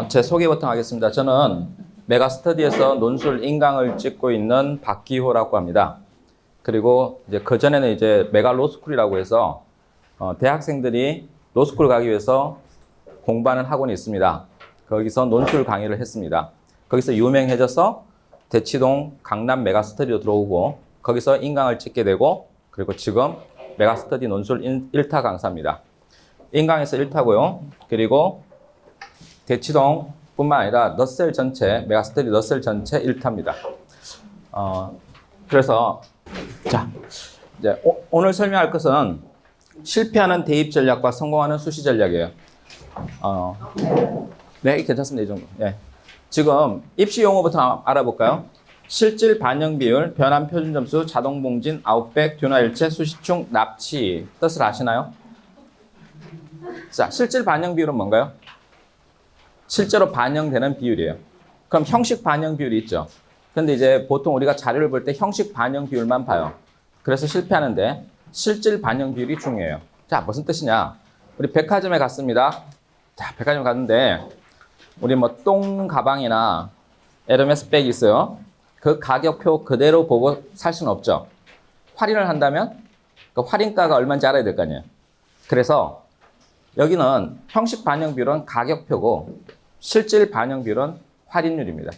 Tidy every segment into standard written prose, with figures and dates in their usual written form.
제 소개부터 하겠습니다. 저는 메가스터디에서 논술 인강을 찍고 있는 박기호라고 합니다. 그리고 이제 그전에는 이제 메가 로스쿨이라고 해서 대학생들이 로스쿨 가기 위해서 공부하는 학원이 있습니다. 거기서 논술 강의를 했습니다. 거기서 유명해져서 대치동 강남 메가스터디로 들어오고 거기서 인강을 찍게 되고 그리고 지금 메가스터디 논술 1타 강사입니다. 인강에서 1타고요. 그리고 대치동 뿐만 아니라 너셀 전체, 메가스터디 너셀 전체 1타입니다. 그래서 자, 이제 오늘 설명할 것은 실패하는 대입 전략과 성공하는 수시 전략이에요. 네, 괜찮습니다. 이 정도. 네. 지금 입시 용어부터 알아볼까요? 실질 반영 비율, 변환 표준 점수, 자동 봉진, 아웃백, 듀나 일체, 수시충, 납치. 뜻을 아시나요? 자, 실질 반영 비율은 뭔가요? 실제로 반영되는 비율이에요. 그럼 형식 반영 비율이 있죠. 근데 이제 보통 우리가 자료를 볼 때 형식 반영 비율만 봐요. 그래서 실패하는데 실질 반영 비율이 중요해요. 자, 무슨 뜻이냐? 우리 백화점에 갔습니다. 자, 백화점에 갔는데 우리 뭐 똥 가방이나 에르메스 백이 있어요. 그 가격표 그대로 보고 살 수는 없죠. 할인을 한다면 그 할인가가 얼마인지 알아야 될 거 아니에요. 그래서 여기는 형식 반영 비율은 가격표고 실질 반영 비율은 할인율입니다.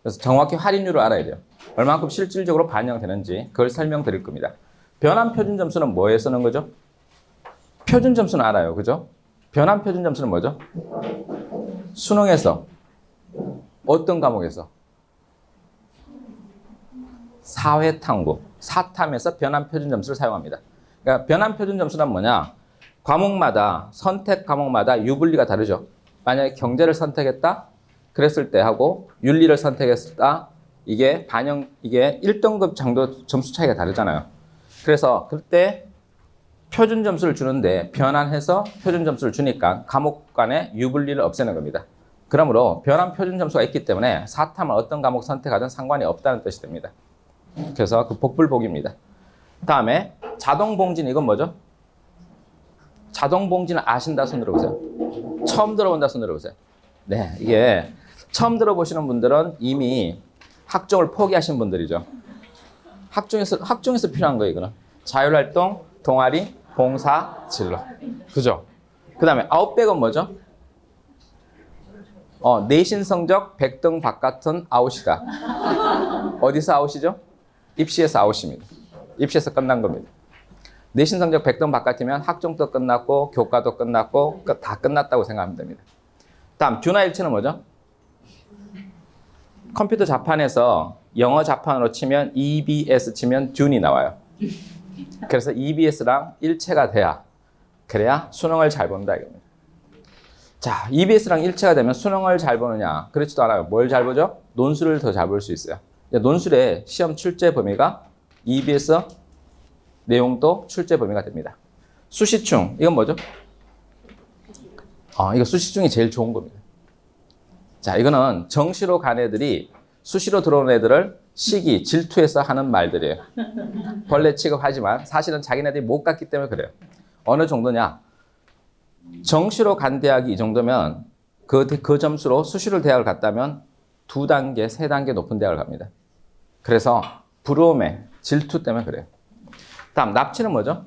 그래서 정확히 할인율을 알아야 돼요. 얼마만큼 실질적으로 반영되는지 그걸 설명드릴 겁니다. 변환 표준 점수는 뭐에 쓰는 거죠? 표준 점수는 알아요. 그죠? 변환 표준 점수는 뭐죠? 수능에서 어떤 과목에서? 사회탐구, 사탐에서 변환 표준 점수를 사용합니다. 그러니까 변환 표준 점수란 뭐냐? 과목마다, 선택 과목마다 유불리가 다르죠. 만약에 경제를 선택했다? 그랬을 때 하고 윤리를 선택했다? 이게 1등급 정도 점수 차이가 다르잖아요. 그래서 그때 표준 점수를 주는데 변환해서 표준 점수를 주니까 과목 간의 유불리를 없애는 겁니다. 그러므로 변환 표준 점수가 있기 때문에 사탐을 어떤 과목 선택하든 상관이 없다는 뜻이 됩니다. 그래서 그 복불복입니다. 다음에 자동봉진, 이건 뭐죠? 자동봉진을 아신다 손 들어보세요. 처음 들어본다 손 들어보세요. 네, 이게 처음 들어보시는 분들은 이미 학종을 포기하신 분들이죠. 학종에서 필요한 거예요, 이거는. 자율활동, 동아리, 봉사, 진로. 그죠? 그 다음에 아웃백은 뭐죠? 내신 성적 100등 바깥은 아웃이다. 어디서 아웃이죠? 입시에서 아웃입니다. 입시에서 끝난 겁니다. 내신 성적 100등 바깥이면 학종도 끝났고 교과도 끝났고 다 끝났다고 생각하면 됩니다. 다음 듀나 일체는 뭐죠? 컴퓨터 자판에서 영어 자판으로 치면 EBS 치면 듀이 나와요. 그래서 EBS랑 일체가 돼야 그래야 수능을 잘 본다 이겁니다. 자, EBS랑 일체가 되면 수능을 잘 보느냐? 그렇지도 않아요. 뭘 잘 보죠? 논술을 더 잘 볼 수 있어요. 논술의 시험 출제 범위가 EBS 내용도 출제 범위가 됩니다. 수시충, 이건 뭐죠? 이거 수시충이 제일 좋은 겁니다. 자, 이거는 정시로 간 애들이 수시로 들어온 애들을 시기, 질투해서 하는 말들이에요. 벌레 취급하지만 사실은 자기네들이 못 갔기 때문에 그래요. 어느 정도냐? 정시로 간 대학이 이 정도면 그 점수로 수시로 대학을 갔다면 2단계, 3단계 높은 대학을 갑니다. 그래서 부러움에 질투 때문에 그래요. 다음 납치는 뭐죠?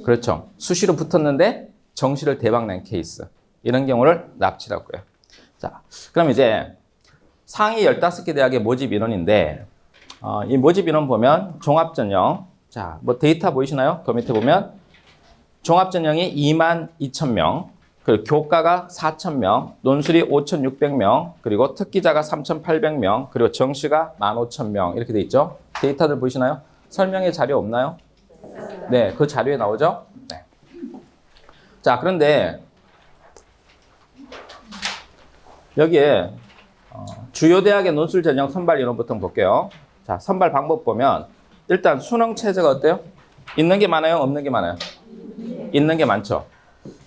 그렇죠. 수시로 붙었는데 정시를 대박낸 케이스. 이런 경우를 납치라고 해요. 자, 그럼 이제 상위 15개 대학의 모집 인원인데 이 모집 인원 보면 종합전형. 자, 뭐 데이터 보이시나요? 그 밑에 보면 종합전형이 22,000명, 그리고 교과가 4,000명, 논술이 5,600명, 그리고 특기자가 3,800명, 그리고 정시가 15,000명 이렇게 돼 있죠. 데이터들 보이시나요? 설명의 자료 없나요? 네, 그 자료에 나오죠? 네. 자, 그런데 여기에 주요 대학의 논술 전형 선발 인원부터 볼게요. 자, 선발 방법 보면 일단 수능 체제가 어때요? 있는 게 많아요? 없는 게 많아요? 있는 게 많죠.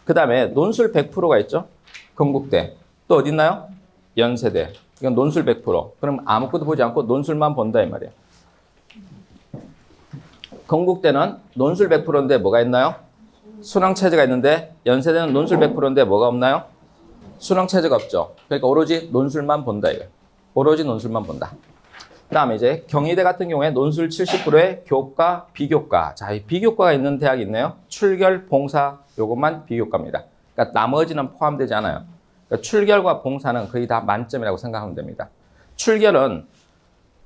그 다음에 논술 100%가 있죠. 건국대. 또 어디 있나요? 연세대. 이건 논술 100%. 그럼 아무것도 보지 않고 논술만 본다 이 말이에요. 건국대는 논술 100%인데 뭐가 있나요? 수능 체제가 있는데 연세대는 논술 100%인데 뭐가 없나요? 수능 체제가 없죠. 그러니까 오로지 논술만 본다 이거. 오로지 논술만 본다. 그다음에 이제 경희대 같은 경우에 논술 70%에 교과, 비교과. 자, 이 비교과가 있는 대학이 있네요. 출결, 봉사 요것만 비교과입니다. 그러니까 나머지는 포함되지 않아요. 그러니까 출결과 봉사는 거의 다 만점이라고 생각하면 됩니다. 출결은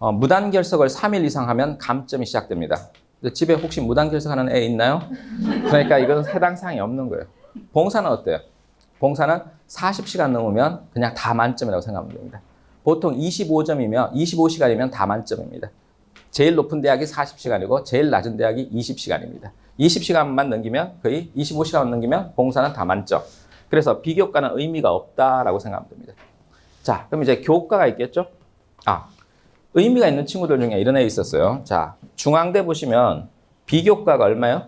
무단결석을 3일 이상 하면 감점이 시작됩니다. 집에 혹시 무단결석하는 애 있나요? 그러니까 이건 해당 사항이 없는 거예요. 봉사는 어때요? 봉사는 40시간 넘으면 그냥 다 만점이라고 생각하면 됩니다. 보통 25시간이면 다 만점입니다. 제일 높은 대학이 40시간이고 제일 낮은 대학이 20시간입니다. 20시간만 넘기면 거의 25시간만 넘기면 봉사는 다 만점. 그래서 비교과는 의미가 없다라고 생각하면 됩니다. 자, 그럼 이제 교과가 있겠죠? 의미가 있는 친구들 중에 이런 애 있었어요. 자, 중앙대 보시면 비교과가 얼마요?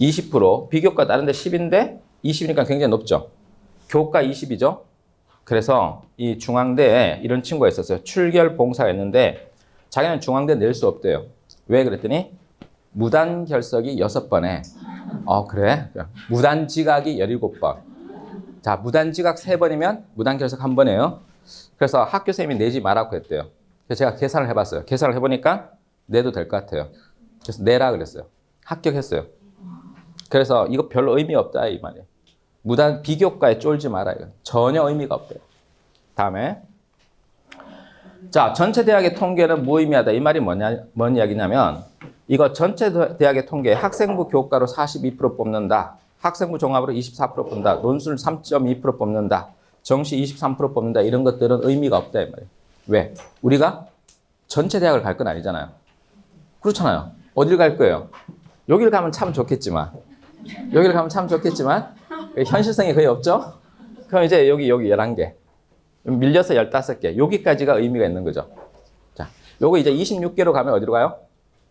20%. 비교과 다른 데 10인데 20이니까 굉장히 높죠. 교과 20이죠. 그래서 이 중앙대에 이런 친구가 있었어요. 출결 봉사가 있는데 자기는 중앙대 낼 수 없대요. 왜 그랬더니 무단 결석이 6번에 그래? 무단 지각이 17번. 자, 무단 지각 3번이면 무단 결석 1번이에요. 그래서 학교 선생님이 내지 말라고 했대요. 그래서 제가 계산을 해봤어요. 계산을 해보니까 내도 될 것 같아요. 그래서 내라 그랬어요. 합격했어요. 그래서 이거 별로 의미 없다 이 말이에요. 무단 비교과에 쫄지 마라 이거. 전혀 의미가 없대요. 다음에 자, 전체 대학의 통계는 무의미하다. 이 말이 뭔 이야기냐면 이거 전체 대학의 통계 학생부 교과로 42% 뽑는다. 학생부 종합으로 24% 뽑는다. 논술 3.2% 뽑는다. 정시 23% 뽑는다. 이런 것들은 의미가 없다 이 말이에요. 왜? 우리가 전체 대학을 갈 건 아니잖아요. 그렇잖아요. 어딜 갈 거예요? 여기를 가면 참 좋겠지만 현실성이 거의 없죠? 그럼 이제 여기 11개. 밀려서 15개. 여기까지가 의미가 있는 거죠. 자, 요거 이제 26개로 가면 어디로 가요?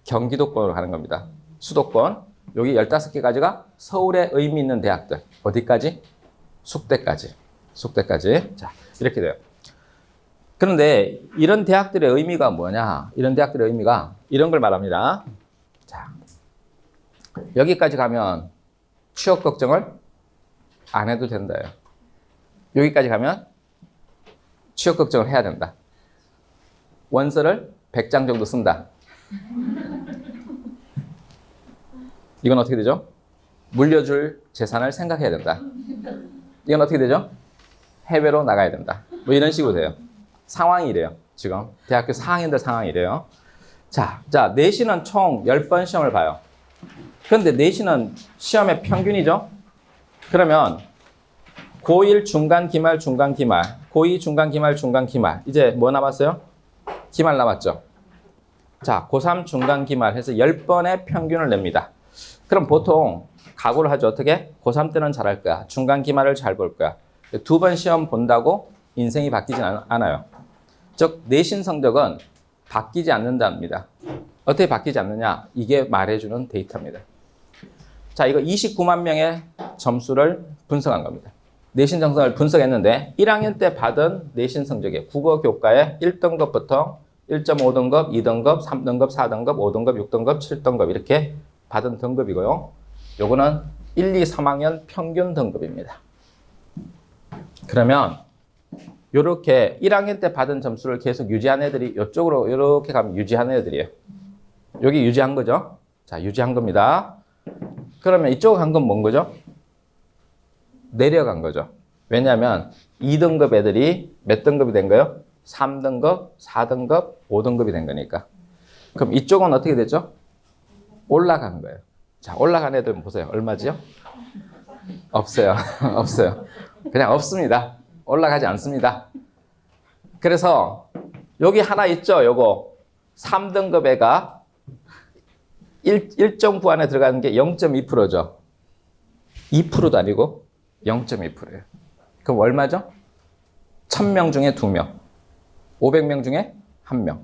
경기도권으로 가는 겁니다. 수도권. 여기 15개까지가 서울에 의미 있는 대학들. 어디까지? 숙대까지. 자, 이렇게 돼요. 그런데 이런 대학들의 의미가 뭐냐? 이런 대학들의 의미가 이런 걸 말합니다. 자, 여기까지 가면 취업 걱정을 안 해도 된다요. 여기까지 가면 취업 걱정을 해야 된다. 원서를 100장 정도 쓴다. 이건 어떻게 되죠? 물려줄 재산을 생각해야 된다. 이건 어떻게 되죠? 해외로 나가야 된다. 뭐 이런 식으로 돼요. 상황이 이래요. 지금 대학교 4학년들 상황이 이래요. 자, 내신은 총 10번 시험을 봐요. 그런데 내신은 시험의 평균이죠? 그러면 고1 중간, 기말, 중간, 기말, 고2 중간, 기말, 중간, 기말. 이제 뭐 남았어요? 기말 남았죠? 자, 고3 중간, 기말 해서 10번의 평균을 냅니다. 그럼 보통 각오를 하죠. 어떻게? 고3 때는 잘할 거야. 중간, 기말을 잘 볼 거야. 2번 시험 본다고 인생이 바뀌진 않아요. 즉, 내신 성적은 바뀌지 않는답니다. 어떻게 바뀌지 않느냐? 이게 말해주는 데이터입니다. 자, 이거 29만 명의 점수를 분석한 겁니다. 내신 정성을 분석했는데 1학년 때 받은 내신 성적이 국어 교과의 1등급부터 1.5등급, 2등급, 3등급, 4등급, 5등급, 6등급, 7등급 이렇게 받은 등급이고요. 요거는 1, 2, 3학년 평균 등급입니다. 그러면 요렇게 1학년 때 받은 점수를 계속 유지한 애들이 이쪽으로 이렇게 가면 유지한 애들이에요. 여기 유지한 거죠. 자, 유지한 겁니다. 그러면 이쪽 간 건 뭔 거죠? 내려간 거죠. 왜냐하면 2등급 애들이 몇 등급이 된 거예요? 3등급, 4등급, 5등급이 된 거니까. 그럼 이쪽은 어떻게 됐죠? 올라간 거예요. 자, 올라간 애들 보세요. 얼마지요? 없어요. 없어요. 그냥 없습니다. 올라가지 않습니다. 그래서 여기 하나 있죠? 요거 3등급 애가 일정 부안에 들어가는 게 0.2%죠. 2%도 아니고 0.2%예요. 그럼 얼마죠? 1000명 중에 2명. 500명 중에 1명.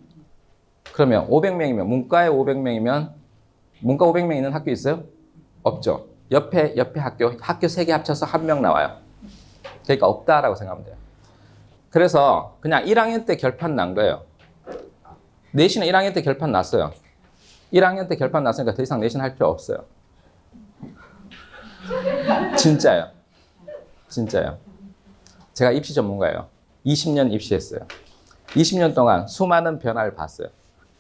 그러면 500명이면 문과에 500명이면 문과 500명 있는 학교 있어요? 없죠. 옆에 학교 3개 합쳐서 1명 나와요. 그러니까 없다라고 생각하면 돼요. 그래서 그냥 1학년 때 결판 난 거예요. 내신은 1학년 때 결판 났어요. 1학년 때 결판 났으니까 더 이상 내신 할 필요 없어요. 진짜요. 제가 입시 전문가예요. 20년 입시했어요. 20년 동안 수많은 변화를 봤어요.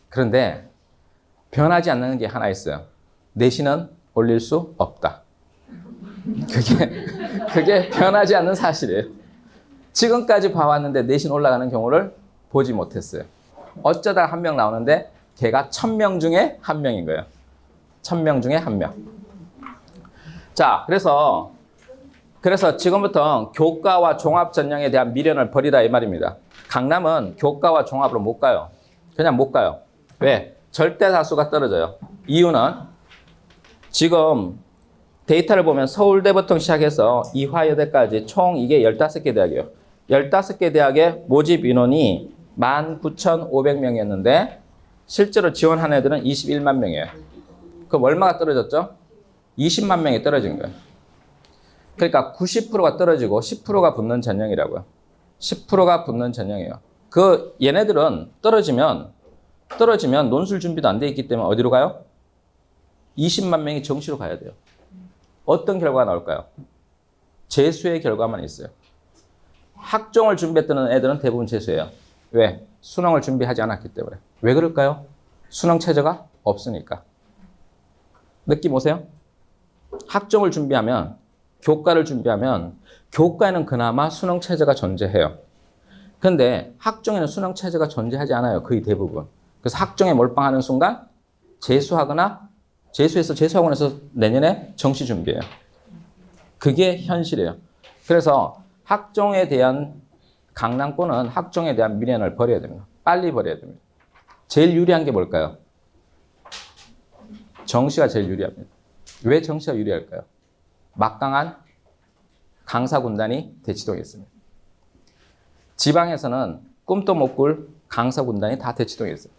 그런데 변하지 않는 게 하나 있어요. 내신은 올릴 수 없다. 그게 변하지 않는 사실이에요. 지금까지 봐왔는데 내신 올라가는 경우를 보지 못했어요. 어쩌다 한 명 나오는데 걔가 1000명 중에 한 명인 거예요. 1000명 중에 한 명. 자, 그래서 지금부터 교과와 종합 전형에 대한 미련을 버리라 이 말입니다. 강남은 교과와 종합으로 못 가요. 그냥 못 가요. 왜? 절대다수가 떨어져요. 이유는 지금 데이터를 보면 서울대부터 시작해서 이화여대까지 총 이게 15개 대학이에요. 15개 대학의 모집 인원이 19,500명이었는데 실제로 지원한 애들은 21만 명이에요. 그럼 얼마가 떨어졌죠? 20만 명이 떨어진 거예요. 그러니까 90%가 떨어지고 10%가 붙는 전형이라고요. 10%가 붙는 전형이에요. 얘네들은 떨어지면 논술 준비도 안 돼 있기 때문에 어디로 가요? 20만 명이 정시로 가야 돼요. 어떤 결과가 나올까요? 재수의 결과만 있어요. 학종을 준비했던 애들은 대부분 재수예요. 왜? 수능을 준비하지 않았기 때문에. 왜 그럴까요? 수능 체제가 없으니까. 느낌 오세요? 학종을 준비하면, 교과를 준비하면 교과에는 그나마 수능 체제가 존재해요. 근데 학종에는 수능 체제가 존재하지 않아요. 거의 대부분. 그래서 학종에 몰빵하는 순간 재수학원에서 내년에 정시 준비해요. 그게 현실이에요. 그래서 학종에 대한 강남권은 학종에 대한 미련을 버려야 됩니다. 빨리 버려야 됩니다. 제일 유리한 게 뭘까요? 정시가 제일 유리합니다. 왜 정시가 유리할까요? 막강한 강사 군단이 대치동에 있습니다. 지방에서는 꿈도 못 꿀 강사 군단이 다 대치동에 있어요.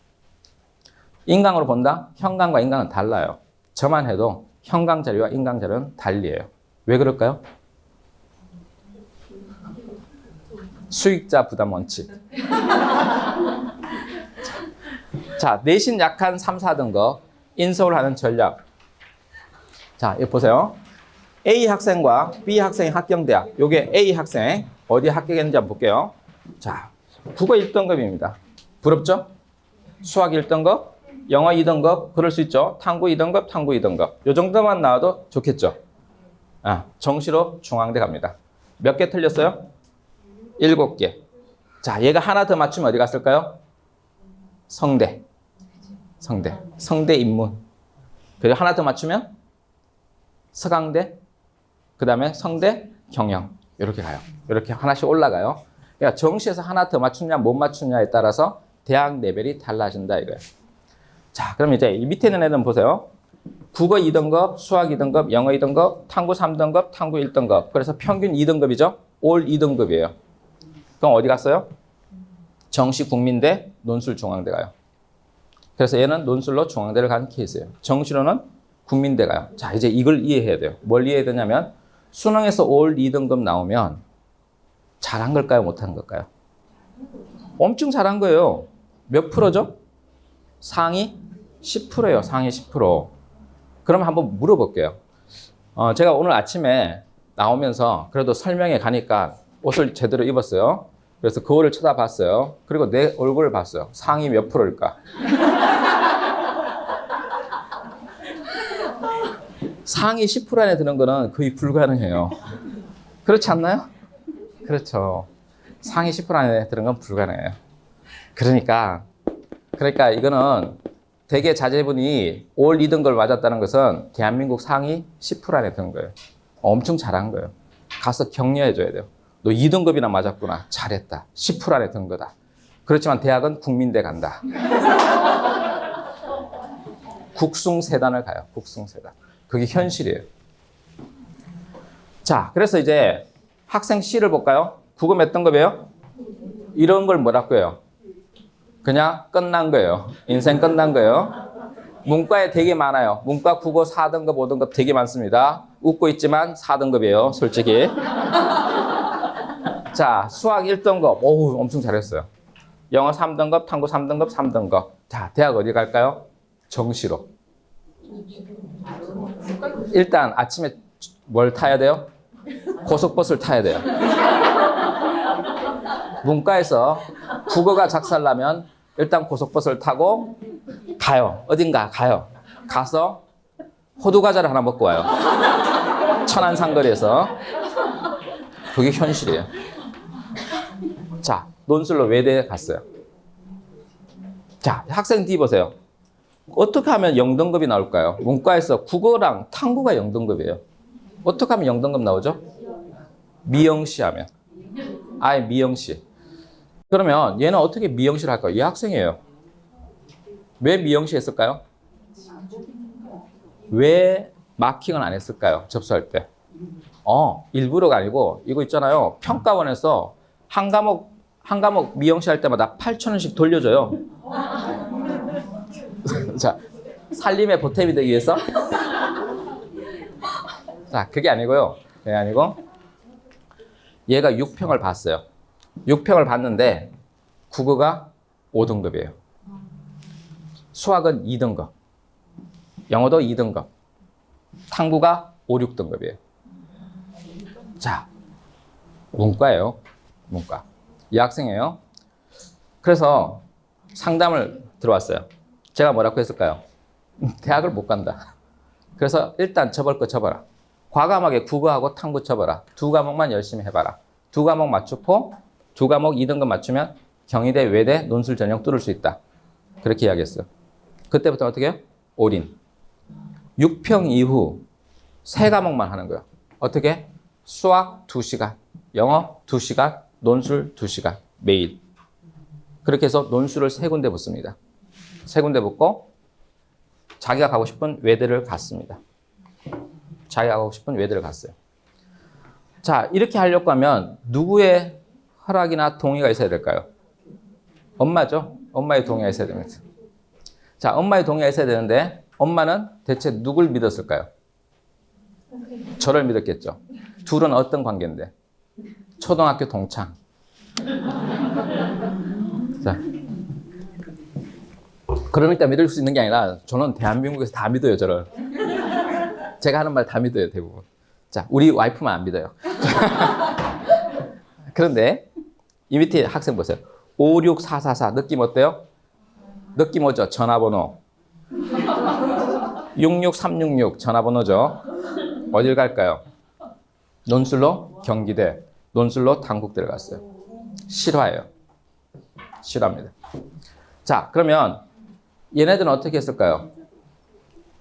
인강으로 본다? 현강과 인강은 달라요. 저만 해도 현강 자료와 인강 자료는 달리예요. 왜 그럴까요? 수익자 부담 원칙. 자, 내신 약한 3, 4등급 인서울 하는 전략. 자, 여기 보세요. A 학생과 B 학생이 합격대학. 요게 A 학생 어디 합격했는지 한번 볼게요. 자, 국어 1등급입니다. 부럽죠? 수학 1등급, 영어 2등급, 그럴 수 있죠. 탐구 2등급, 탐구 2등급. 요 정도만 나와도 좋겠죠. 정시로 중앙대 갑니다. 몇 개 틀렸어요? 7개. 자, 얘가 하나 더 맞추면 어디 갔을까요? 성대 인문. 그리고 하나 더 맞추면 서강대, 그 다음에 성대 경영. 이렇게 가요. 이렇게 하나씩 올라가요. 그러니까 정시에서 하나 더 맞추냐 못 맞추냐에 따라서 대학 레벨이 달라진다 이거예요. 자, 그럼 이제 이 밑에 있는 애들은 보세요. 국어 2등급, 수학 2등급, 영어 2등급, 탐구 3등급, 탐구 1등급. 그래서 평균 2등급이죠. 올 2등급이에요. 그럼 어디 갔어요? 정시 국민대, 논술 중앙대 가요. 그래서 얘는 논술로 중앙대를 간 케이스예요. 정시로는 국민대 가요. 자, 이제 이걸 이해해야 돼요. 뭘 이해해야 되냐면 수능에서 올 2등급 나오면 잘한 걸까요? 못한 걸까요? 엄청 잘한 거예요. 몇 프로죠? 상위 10%예요. 상위 10%. 그럼 한번 물어볼게요. 제가 오늘 아침에 나오면서 그래도 설명회 가니까 옷을 제대로 입었어요. 그래서 거울을 쳐다봤어요. 그리고 내 얼굴을 봤어요. 상위 몇 프로일까? 상위 10% 안에 드는 거는 거의 불가능해요. 그렇지 않나요? 그렇죠. 상위 10% 안에 드는 건 불가능해요. 그러니까 이거는 대개 자제분이 올 2등급을 맞았다는 것은 대한민국 상위 10% 안에 드는 거예요. 엄청 잘한 거예요. 가서 격려해줘야 돼요. 너 2등급이나 맞았구나. 잘했다. 10% 안에 든 거다. 그렇지만 대학은 국민대 간다. 국숭세단을 가요. 국숭세단. 그게 현실이에요. 자, 그래서 이제 학생 C를 볼까요? 국어 몇 등급이에요? 이런 걸 뭐라고 해요? 그냥 끝난 거예요. 인생 끝난 거예요. 문과에 되게 많아요. 문과 국어 4등급, 5등급 되게 많습니다. 웃고 있지만 4등급이에요. 솔직히. 자, 수학 1등급. 오우, 엄청 잘했어요. 영어 3등급, 탐구 3등급, 3등급. 자, 대학 어디 갈까요? 정시로. 일단 아침에 뭘 타야 돼요? 고속버스를 타야 돼요. 문과에서 국어가 작살나면 일단 고속버스를 타고 가요. 어딘가 가요. 가서 호두과자를 하나 먹고 와요. 천안 상거리에서. 그게 현실이에요. 자, 논술로 외대에 갔어요. 자, 학생 D 보세요. 어떻게 하면 0등급이 나올까요? 문과에서 국어랑 탐구가 0등급이에요. 어떻게 하면 0등급 나오죠? 미영시 하면. 아예 미영시. 그러면 얘는 어떻게 미영시를 할까요? 얘 학생이에요. 왜 미영시 했을까요? 왜 마킹을 안 했을까요? 접수할 때. 일부러가 아니고 이거 있잖아요. 평가원에서 한 과목 미영시 할 때마다 8,000원씩 돌려줘요. 자, 살림에 보탬이 되기 위해서. 자, 그게 아니고요. 그게 아니고 얘가 6평을 봤어요. 6평을 봤는데 국어가 5등급이에요. 수학은 2등급. 영어도 2등급. 탐구가 5, 6등급이에요. 자, 문과예요. 문과. 이 학생이에요. 그래서 상담을 들어왔어요. 제가 뭐라고 했을까요? 대학을 못 간다. 그래서 일단 접을 거 접어라. 과감하게 국어하고 탐구 접어라. 두 과목만 열심히 해봐라. 두 과목 맞추고 두 과목 2등급 맞추면 경희대, 외대, 논술 전형 뚫을 수 있다. 그렇게 이야기했어요. 그때부터 어떻게 해요? 올인. 6평 이후 세 과목만 하는 거예요. 어떻게? 수학 2시간, 영어 2시간, 논술 2시간 매일. 그렇게 해서 논술을 3군데 붙습니다. 3군데 붙고 자기가 가고 싶은 외대를 갔습니다. 자기가 가고 싶은 외대를 갔어요. 자, 이렇게 하려고 하면 누구의 허락이나 동의가 있어야 될까요? 엄마죠. 엄마의 동의가 있어야 됩니다. 자, 엄마의 동의가 있어야 되는데 엄마는 대체 누굴 믿었을까요? 저를 믿었겠죠. 둘은 어떤 관계인데? 초등학교 동창. 자, 그러니까 믿을 수 있는 게 아니라 저는 대한민국에서 다 믿어요, 저를. 제가 하는 말 다 믿어요, 대부분. 자, 우리 와이프만 안 믿어요. 그런데 이 밑에 학생 보세요. 56444 느낌 어때요? 느낌 오죠? 전화번호. 66366 전화번호죠. 어딜 갈까요? 논술로 경기대, 논술로 단국대를 갔어요. 실화예요. 실화입니다. 자, 그러면 얘네들은 어떻게 했을까요?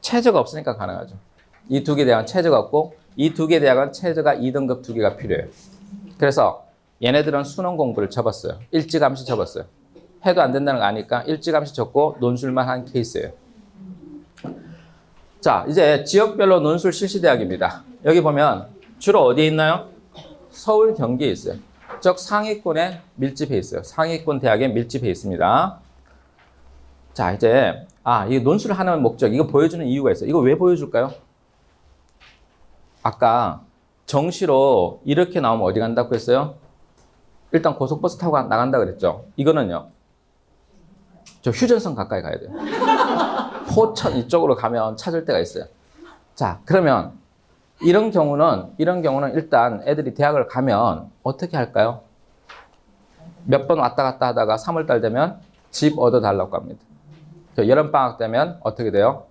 최저가 없으니까 가능하죠. 이 두 개 대학은 최저가 없고 이 두 개 대학은 최저가 2등급 두 개가 필요해요. 그래서 얘네들은 수능 공부를 접었어요. 일찌감치 접었어요. 해도 안 된다는 거 아니까 일찌감치 접고 논술만 한 케이스예요. 자, 이제 지역별로 논술 실시대학입니다. 여기 보면 주로 어디에 있나요? 서울, 경기에 있어요. 즉 상위권에 밀집해 있어요. 상위권 대학에 밀집해 있습니다. 자, 이제 이 논술을 하는 목적, 이거 보여주는 이유가 있어요. 이거 왜 보여줄까요? 아까 정시로 이렇게 나오면 어디 간다고 했어요? 일단 고속버스 타고 나간다 그랬죠. 이거는요. 저 휴전선 가까이 가야 돼요. 포천 이쪽으로 가면 찾을 데가 있어요. 자, 그러면 이런 경우는 일단 애들이 대학을 가면 어떻게 할까요? 몇 번 왔다 갔다 하다가 3월달 되면 집 얻어달라고 합니다. 여름방학 되면 어떻게 돼요?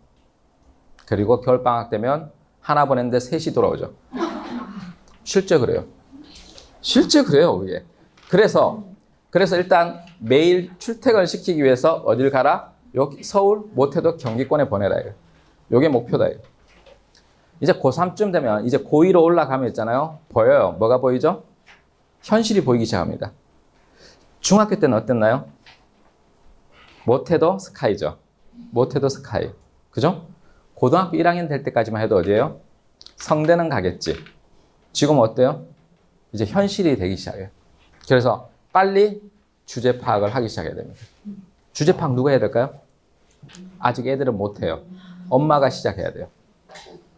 그리고 겨울방학 되면 하나 보냈는데 셋이 돌아오죠. 실제 그래요. 실제 그래요, 그게. 그래서 일단 매일 출퇴근을 시키기 위해서 어딜 가라? 여기 서울, 못해도 경기권에 보내라. 이게 목표다. 이제 고3쯤 되면 이제 고2로 올라가면 있잖아요. 보여요. 뭐가 보이죠? 현실이 보이기 시작합니다. 중학교 때는 어땠나요? 못해도 스카이죠. 못해도 스카이. 그죠? 고등학교 1학년 될 때까지만 해도 어디예요? 성대는 가겠지. 지금 어때요? 이제 현실이 되기 시작해요. 그래서 빨리 주제 파악을 하기 시작해야 됩니다. 주제 파악 누가 해야 될까요? 아직 애들은 못해요. 엄마가 시작해야 돼요.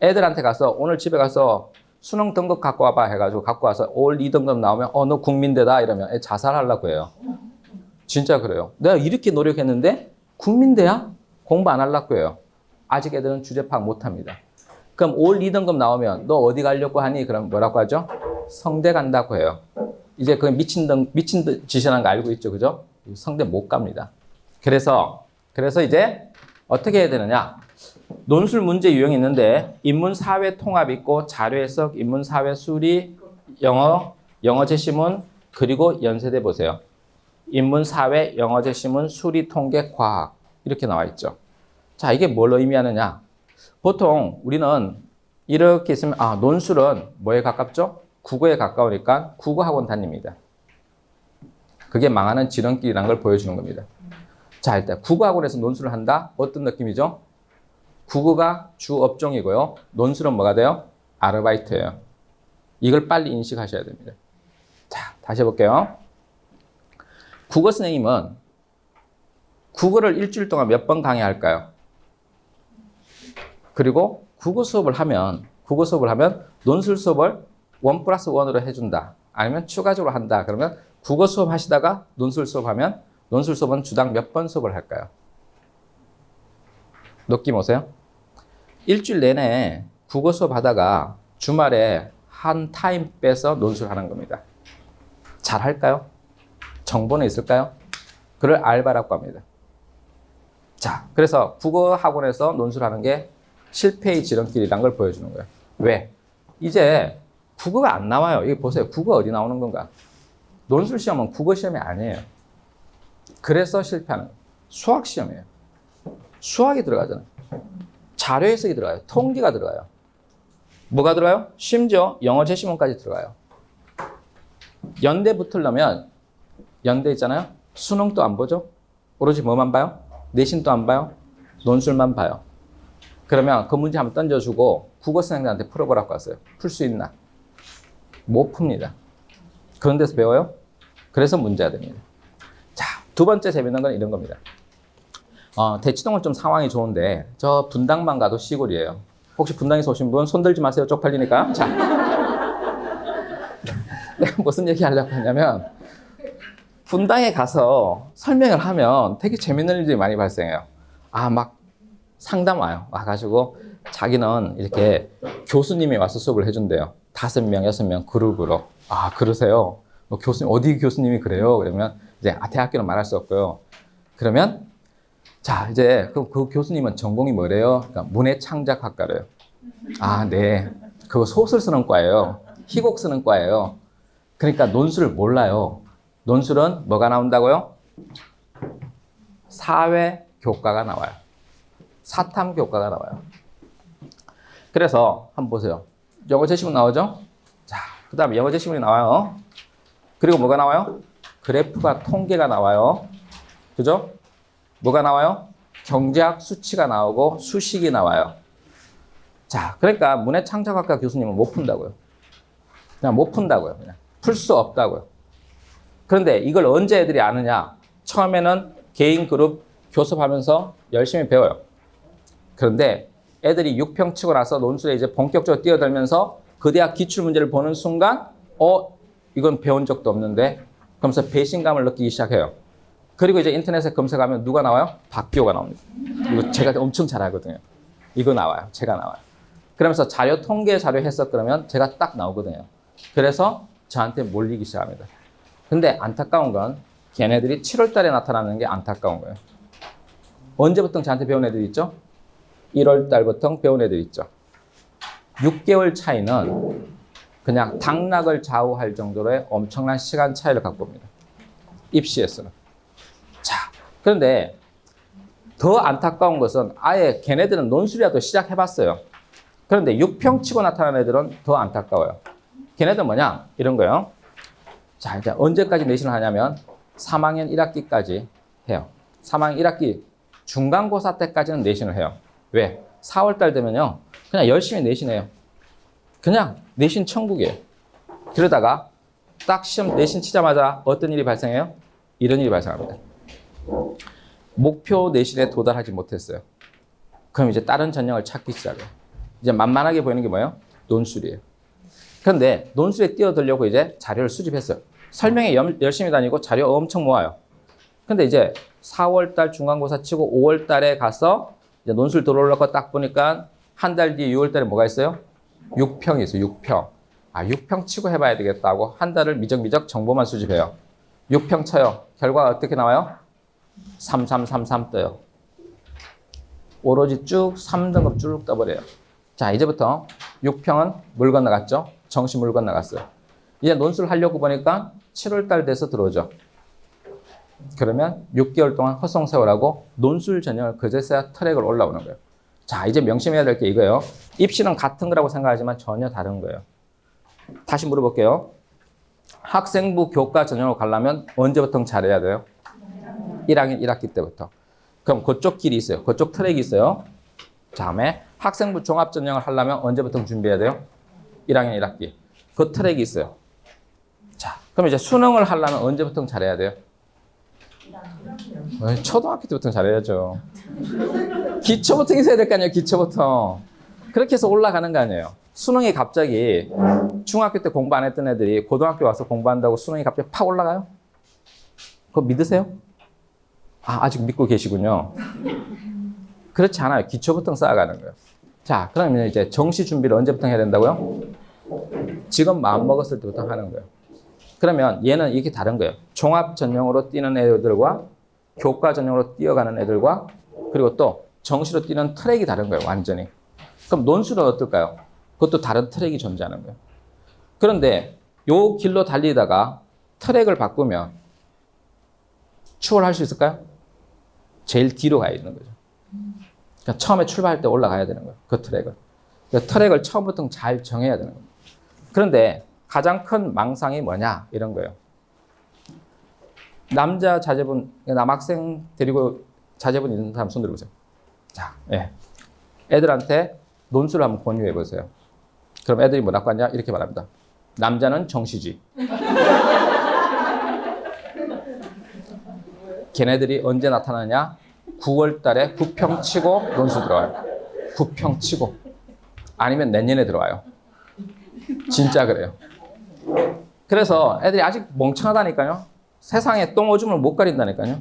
애들한테 가서 오늘 집에 가서 수능 등급 갖고 와봐 해가지고 갖고 와서 올 2등급 나오면 너 국민대다 이러면 애 자살하려고 해요. 진짜 그래요. 내가 이렇게 노력했는데 국민대야? 공부 안 하려고 해요. 아직 애들은 주제 파악 못합니다. 그럼 올 2등급 나오면 너 어디 가려고 하니? 그럼 뭐라고 하죠? 성대 간다고 해요. 이제 그 미친 듯 짓이라는 거 알고 있죠, 그죠? 성대 못 갑니다. 그래서 이제 어떻게 해야 되느냐? 논술 문제 유형이 있는데 인문 사회 통합 있고 자료 해석, 인문 사회 수리, 영어 제시문 그리고 연세대 보세요. 인문 사회, 영어 제시문, 수리, 통계, 과학 이렇게 나와 있죠. 자, 이게 뭘 의미하느냐? 보통 우리는 이렇게 있으면 논술은 뭐에 가깝죠? 국어에 가까우니까 국어학원 다닙니다. 그게 망하는 지름길이라는 걸 보여주는 겁니다. 자, 일단 국어학원에서 논술을 한다? 어떤 느낌이죠? 국어가 주 업종이고요. 논술은 뭐가 돼요? 아르바이트예요. 이걸 빨리 인식하셔야 됩니다. 자, 다시 해볼게요. 국어 선생님은 국어를 일주일 동안 몇 번 강의할까요? 그리고 국어 수업을 하면 논술 수업을 1+1으로 해준다. 아니면 추가적으로 한다. 그러면 국어 수업 하시다가 논술 수업하면 논술 수업은 주당 몇 번 수업을 할까요? 느낌 오세요? 일주일 내내 국어 수업 하다가 주말에 한 타임 빼서 논술하는 겁니다. 잘 할까요? 정보는 있을까요? 그걸 알바라고 합니다. 자, 그래서 국어 학원에서 논술하는 게 실패의 지름길이라는 걸 보여주는 거예요. 왜? 이제 국어가 안 나와요. 이거 보세요. 국어 어디 나오는 건가? 논술 시험은 국어 시험이 아니에요. 그래서 실패하는 거예요. 수학 시험이에요. 수학이 들어가잖아요. 자료 해석이 들어가요. 통계가 들어가요. 뭐가 들어가요? 심지어 영어 제시문까지 들어가요. 연대 붙으려면 연대 있잖아요. 수능도 안 보죠? 오로지 뭐만 봐요? 내신도 안 봐요? 논술만 봐요. 그러면 그 문제 한번 던져주고 국어 선생님한테 풀어보라고 하세요. 풀 수 있나? 못 풉니다. 그런 데서 배워요? 그래서 문제가 됩니다. 자, 두 번째 재밌는 건 이런 겁니다. 대치동은 좀 상황이 좋은데 저 분당만 가도 시골이에요. 혹시 분당에서 오신 분 손 들지 마세요. 쪽팔리니까. 자, 내가 무슨 얘기 하려고 하냐면 분당에 가서 설명을 하면 되게 재밌는 일들이 많이 발생해요. 막 상담 와가지고 자기는 이렇게 교수님이 와서 수업을 해준대요. 5명, 6명 그룹으로. 그러세요? 교수님, 어디 교수님이 그래요? 그러면 이제 대학교는 말할 수 없고요. 그러면 자, 이제 그 교수님은 전공이 뭐래요? 그러니까 문해창작학과래요. 네. 그거 소설 쓰는 과예요. 희곡 쓰는 과예요. 그러니까 논술을 몰라요. 논술은 뭐가 나온다고요? 사회교과가 나와요. 사탐교과가 나와요. 그래서 한번 보세요. 영어 제시문 나오죠? 자, 그 다음에 영어 제시문이 나와요. 그리고 뭐가 나와요? 그래프가 통계가 나와요. 그죠? 뭐가 나와요? 경제학 수치가 나오고 수식이 나와요. 자, 그러니까 문해창작학과 교수님은 못 푼다고요. 그냥 못 푼다고요. 그냥 풀 수 없다고요. 그런데 이걸 언제 애들이 아느냐? 처음에는 개인 그룹 교습하면서 열심히 배워요. 그런데 애들이 6평 치고 나서 논술에 이제 본격적으로 뛰어들면서 그 대학 기출문제를 보는 순간 이건 배운 적도 없는데 그러면서 배신감을 느끼기 시작해요. 그리고 이제 인터넷에 검색하면 누가 나와요? 박기호가 나옵니다. 이거 제가 엄청 잘 알거든요. 이거 나와요. 제가 나와요. 그러면서 자료 통계 자료 해석 그러면 제가 딱 나오거든요. 그래서 저한테 몰리기 시작합니다. 근데 안타까운 건 걔네들이 7월 달에 나타나는 게 안타까운 거예요. 언제부터 저한테 배운 애들이 있죠? 1월 달부터 배운 애들이 있죠. 6개월 차이는 그냥 당락을 좌우할 정도로의 엄청난 시간 차이를 갖고 옵니다. 입시에서는. 자, 그런데 더 안타까운 것은 아예 걔네들은 논술이라도 시작해봤어요. 그런데 6평 치고 나타나는 애들은 더 안타까워요. 걔네들 뭐냐? 이런 거요. 자, 이제 언제까지 내신을 하냐면 3학년 1학기까지 해요. 3학년 1학기 중간고사 때까지는 내신을 해요. 왜? 4월달 되면요. 그냥 열심히 내신해요. 그냥 내신 천국이에요. 그러다가 딱 시험 내신 치자마자 어떤 일이 발생해요? 이런 일이 발생합니다. 목표 내신에 도달하지 못했어요. 그럼 이제 다른 전형을 찾기 시작해요. 이제 만만하게 보이는 게 뭐예요? 논술이에요. 그런데 논술에 뛰어들려고 이제 자료를 수집했어요. 설명에 열심히 다니고 자료 엄청 모아요. 근데 이제 4월달 중간고사 치고 5월달에 가서 이제 논술 들어오려고 딱 보니까 한 달 뒤에 6월달에 뭐가 있어요? 6평이 있어요. 6평. 아, 6평 치고 해봐야 되겠다고 한 달을 미적미적 정보만 수집해요. 6평 쳐요. 결과가 어떻게 나와요? 3333 떠요. 오로지 쭉 3등급 쭉 떠버려요. 자, 이제부터 6평은 물 건너갔죠? 정시 물 건너갔어요. 이제 논술을 하려고 보니까 7월달 돼서 들어오죠. 그러면 6개월 동안 헛송세월하고 논술 전형을 그제서야 트랙을 올라오는 거예요. 자, 이제 명심해야 될 게 이거예요. 입시는 같은 거라고 생각하지만 전혀 다른 거예요. 다시 물어볼게요. 학생부 교과 전형으로 가려면 언제부터 잘해야 돼요? 1학년 1학기 때부터. 그럼 그쪽 길이 있어요. 그쪽 트랙이 있어요. 다음에 학생부 종합 전형을 하려면 언제부터 준비해야 돼요? 1학년 1학기. 그 트랙이 있어요. 자, 그럼 이제 수능을 하려면 언제부터 잘해야 돼요? 초등학교 때부터 잘해야죠. 기초부터 있어야 될 거 아니에요, 기초부터. 그렇게 해서 올라가는 거 아니에요. 수능이 갑자기 중학교 때 공부 안 했던 애들이 고등학교 와서 공부한다고 수능이 갑자기 팍 올라가요? 그거 믿으세요? 아, 아직 믿고 계시군요. 그렇지 않아요. 기초부터 쌓아가는 거예요. 자, 그러면 이제 정시 준비를 언제부터 해야 된다고요? 지금 마음 먹었을 때부터 하는 거예요. 그러면 얘는 이게 다른 거예요. 종합 전형으로 뛰는 애들과 교과 전형으로 뛰어가는 애들과 그리고 또 정시로 뛰는 트랙이 다른 거예요. 완전히. 그럼 논술은 어떨까요? 그것도 다른 트랙이 존재하는 거예요. 그런데 요 길로 달리다가 트랙을 바꾸면 추월할 수 있을까요? 제일 뒤로 가야 되는 거죠. 그러니까 처음에 출발할 때 올라가야 되는 거예요. 그 트랙을. 그 트랙을 처음부터 잘 정해야 되는 거예요. 그런데 가장 큰 망상이 뭐냐? 이런 거예요. 남자 자제분, 남학생 데리고 자제분 있는 사람 손 들어보세요. 자, 예. 애들한테 논술을 한번 권유해 보세요. 그럼 애들이 뭐라고 하냐? 이렇게 말합니다. 남자는 정시지. 걔네들이 언제 나타나냐? 9월 달에 9평 치고 논술 들어와요. 9평 치고. 아니면 내년에 들어와요. 진짜 그래요. 그래서 애들이 아직 멍청하다니까요. 세상에 똥오줌을 못 가린다니까요.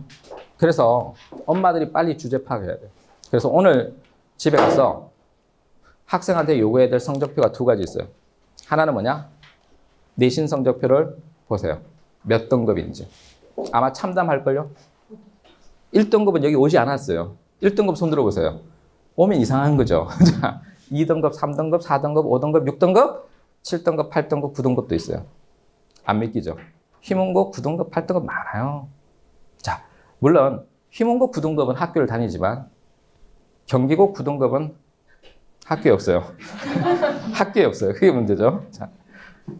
그래서 엄마들이 빨리 주제 파악해야 돼요. 그래서 오늘 집에 가서 학생한테 요구해야 될 성적표가 두 가지 있어요. 하나는 뭐냐? 내신 성적표를 보세요. 몇 등급인지. 아마 참담할걸요? 1등급은 여기 오지 않았어요. 1등급 손 들어보세요. 오면 이상한 거죠. 2등급, 3등급, 4등급, 5등급, 6등급, 7등급, 8등급, 9등급도 있어요. 안 믿기죠? 휘문고 9등급, 8등급 많아요. 자, 물론 휘문고 9등급은 학교를 다니지만 경기고 9등급은 학교에 없어요. 학교에 없어요. 그게 문제죠. 자,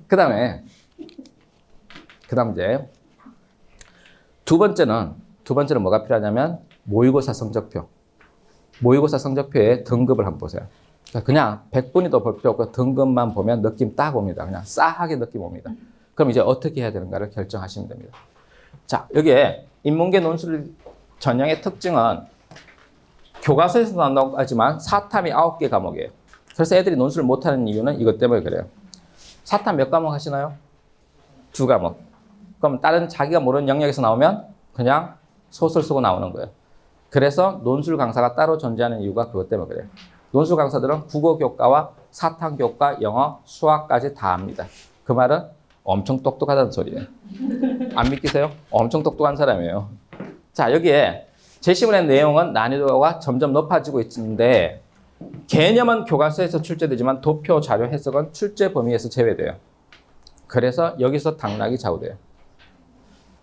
그 다음 이제 두 번째는 뭐가 필요하냐면 모의고사 성적표. 모의고사 성적표의 등급을 한번 보세요. 그냥 100분위도 볼 필요 없고 등급만 보면 느낌 딱 옵니다. 그냥 싸하게 느낌 옵니다. 그럼 이제 어떻게 해야 되는가를 결정하시면 됩니다. 자, 여기에 인문계 논술 전형의 특징은 교과서에서 나오지만 사탐이 9개 과목이에요. 그래서 애들이 논술을 못하는 이유는 이것 때문에 그래요. 사탐 몇 과목 하시나요? 2과목. 그럼 다른 자기가 모르는 영역에서 나오면 그냥 소설 쓰고 나오는 거예요. 그래서 논술 강사가 따로 존재하는 이유가 그것 때문에 그래요. 논술 강사들은 국어 교과와 사탐 교과, 영어, 수학까지 다 합니다. 그 말은 엄청 똑똑하다는 소리예요. 안 믿기세요? 엄청 똑똑한 사람이에요. 자, 여기에 제시문의 내용은 난이도가 점점 높아지고 있는데 개념은 교과서에서 출제되지만 도표, 자료, 해석은 출제 범위에서 제외돼요. 그래서 여기서 당락이 좌우돼요.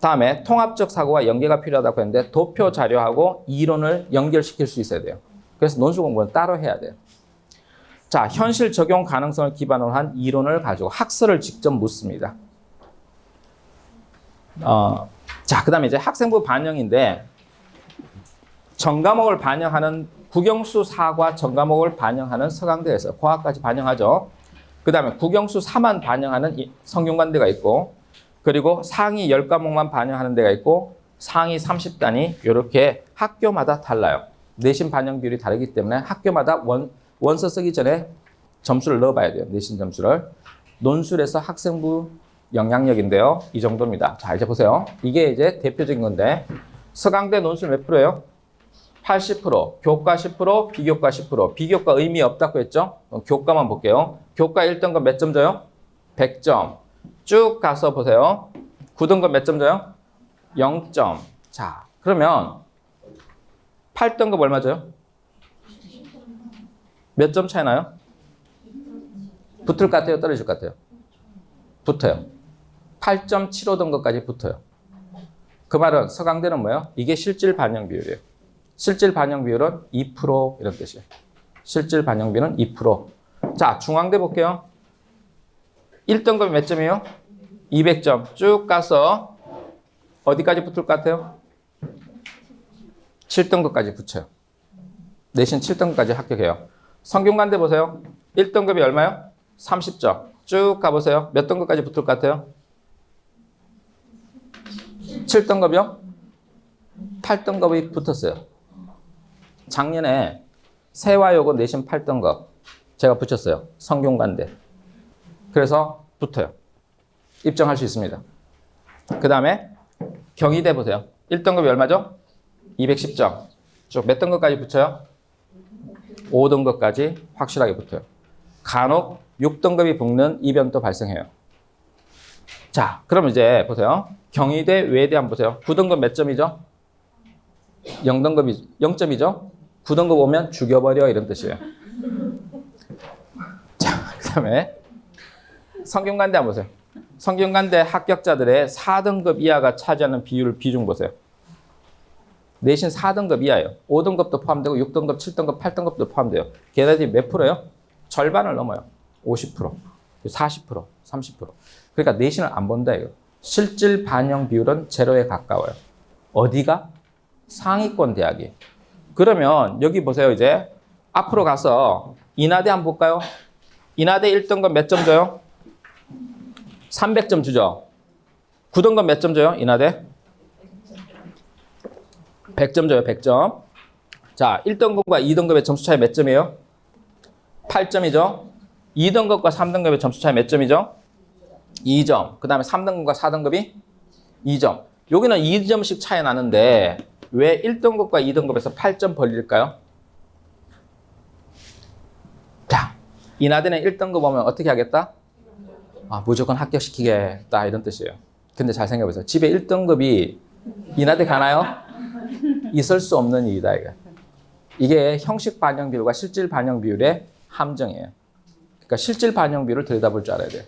다음에 통합적 사고와 연계가 필요하다고 했는데 도표, 자료하고 이론을 연결시킬 수 있어야 돼요. 그래서 논술 공부는 따로 해야 돼요. 자, 현실 적용 가능성을 기반으로 한 이론을 가지고 학설을 직접 묻습니다. 자, 그 다음에 이제 학생부 반영인데 전과목을 반영하는 국영수 4과 전과목을 반영하는 서강대에서 과학까지 반영하죠. 그 다음에 국영수 4만 반영하는 성균관대가 있고 그리고 상위 10과목만 반영하는 데가 있고 상위 30단이 이렇게 학교마다 달라요. 내신 반영 비율이 다르기 때문에 학교마다 원서 쓰기 전에 점수를 넣어봐야 돼요. 내신 점수를. 논술에서 학생부 영향력인데요. 이 정도입니다. 자, 이제 보세요. 이게 이제 대표적인 건데 서강대 논술 몇 프로예요? 80%, 교과 10%, 비교과 10%. 비교과 의미 없다고 했죠? 교과만 볼게요. 교과 1등급 몇 점 줘요? 100점. 쭉 가서 보세요. 9등급 몇 점 줘요? 0점. 자, 그러면 8등급 얼마 줘요? 몇 점 차이 나요? 붙을 것 같아요? 떨어질 것 같아요? 붙어요. 8.75등급까지 붙어요. 그 말은 서강대는 뭐예요? 이게 실질 반영 비율이에요. 실질 반영 비율은 2% 이런 뜻이에요. 실질 반영 비율은 2%. 자, 중앙대 볼게요. 1등급이 몇 점이에요? 200점. 쭉 가서 어디까지 붙을 것 같아요? 7등급까지 붙여요. 내신 7등급까지 합격해요. 성균관대 보세요. 1등급이 얼마요? 30점. 쭉 가보세요. 몇 등급까지 붙을 것 같아요? 7등급이요? 8등급이 붙었어요. 작년에 세화여고 내신 8등급 제가 붙였어요. 성균관대. 그래서 붙어요. 입정할 수 있습니다. 그 다음에 경희대 보세요. 1등급이 얼마죠? 210점. 쭉 몇 등급까지 붙여요? 5등급까지 확실하게 붙어요. 간혹 6등급이 붙는 이변도 발생해요. 자, 그럼 이제 보세요. 경희대, 외대 한번 보세요. 9등급 몇 점이죠? 0점이죠? 9등급 오면 죽여버려 이런 뜻이에요. 자, 그 다음에 성균관대 한번 보세요. 성균관대 합격자들의 4등급 이하가 차지하는 비중 보세요. 내신 4등급 이하예요. 5등급도 포함되고 6등급, 7등급, 8등급도 포함돼요. 걔네들이 몇 프로예요? 절반을 넘어요. 50%, 40%, 30%. 그러니까 내신을 안 본다 이거. 실질 반영 비율은 제로에 가까워요. 어디가? 상위권 대학이. 그러면 여기 보세요. 이제 앞으로 가서 인하대 한번 볼까요? 인하대 1등급 몇 점 줘요? 300점 주죠. 9등급 몇 점 줘요? 인하대? 100점 줘요. 100점. 자, 1등급과 2등급의 점수 차이 몇 점이에요? 8점이죠. 2등급과 3등급의 점수 차이 몇 점이죠? 2점. 그 다음에 3등급과 4등급이 2점. 여기는 2점씩 차이 나는데 왜 1등급과 2등급에서 8점 벌릴까요? 자, 인하대는 1등급 오면 어떻게 하겠다? 아, 무조건 합격시키겠다 이런 뜻이에요. 근데 잘 생각해보세요. 집에 1등급이 인하대 가나요? 있을 수 없는 일이다. 이게 형식 반영 비율과 실질 반영 비율의 함정이에요. 그러니까 실질 반영 비율을 들여다볼 줄 알아야 돼요.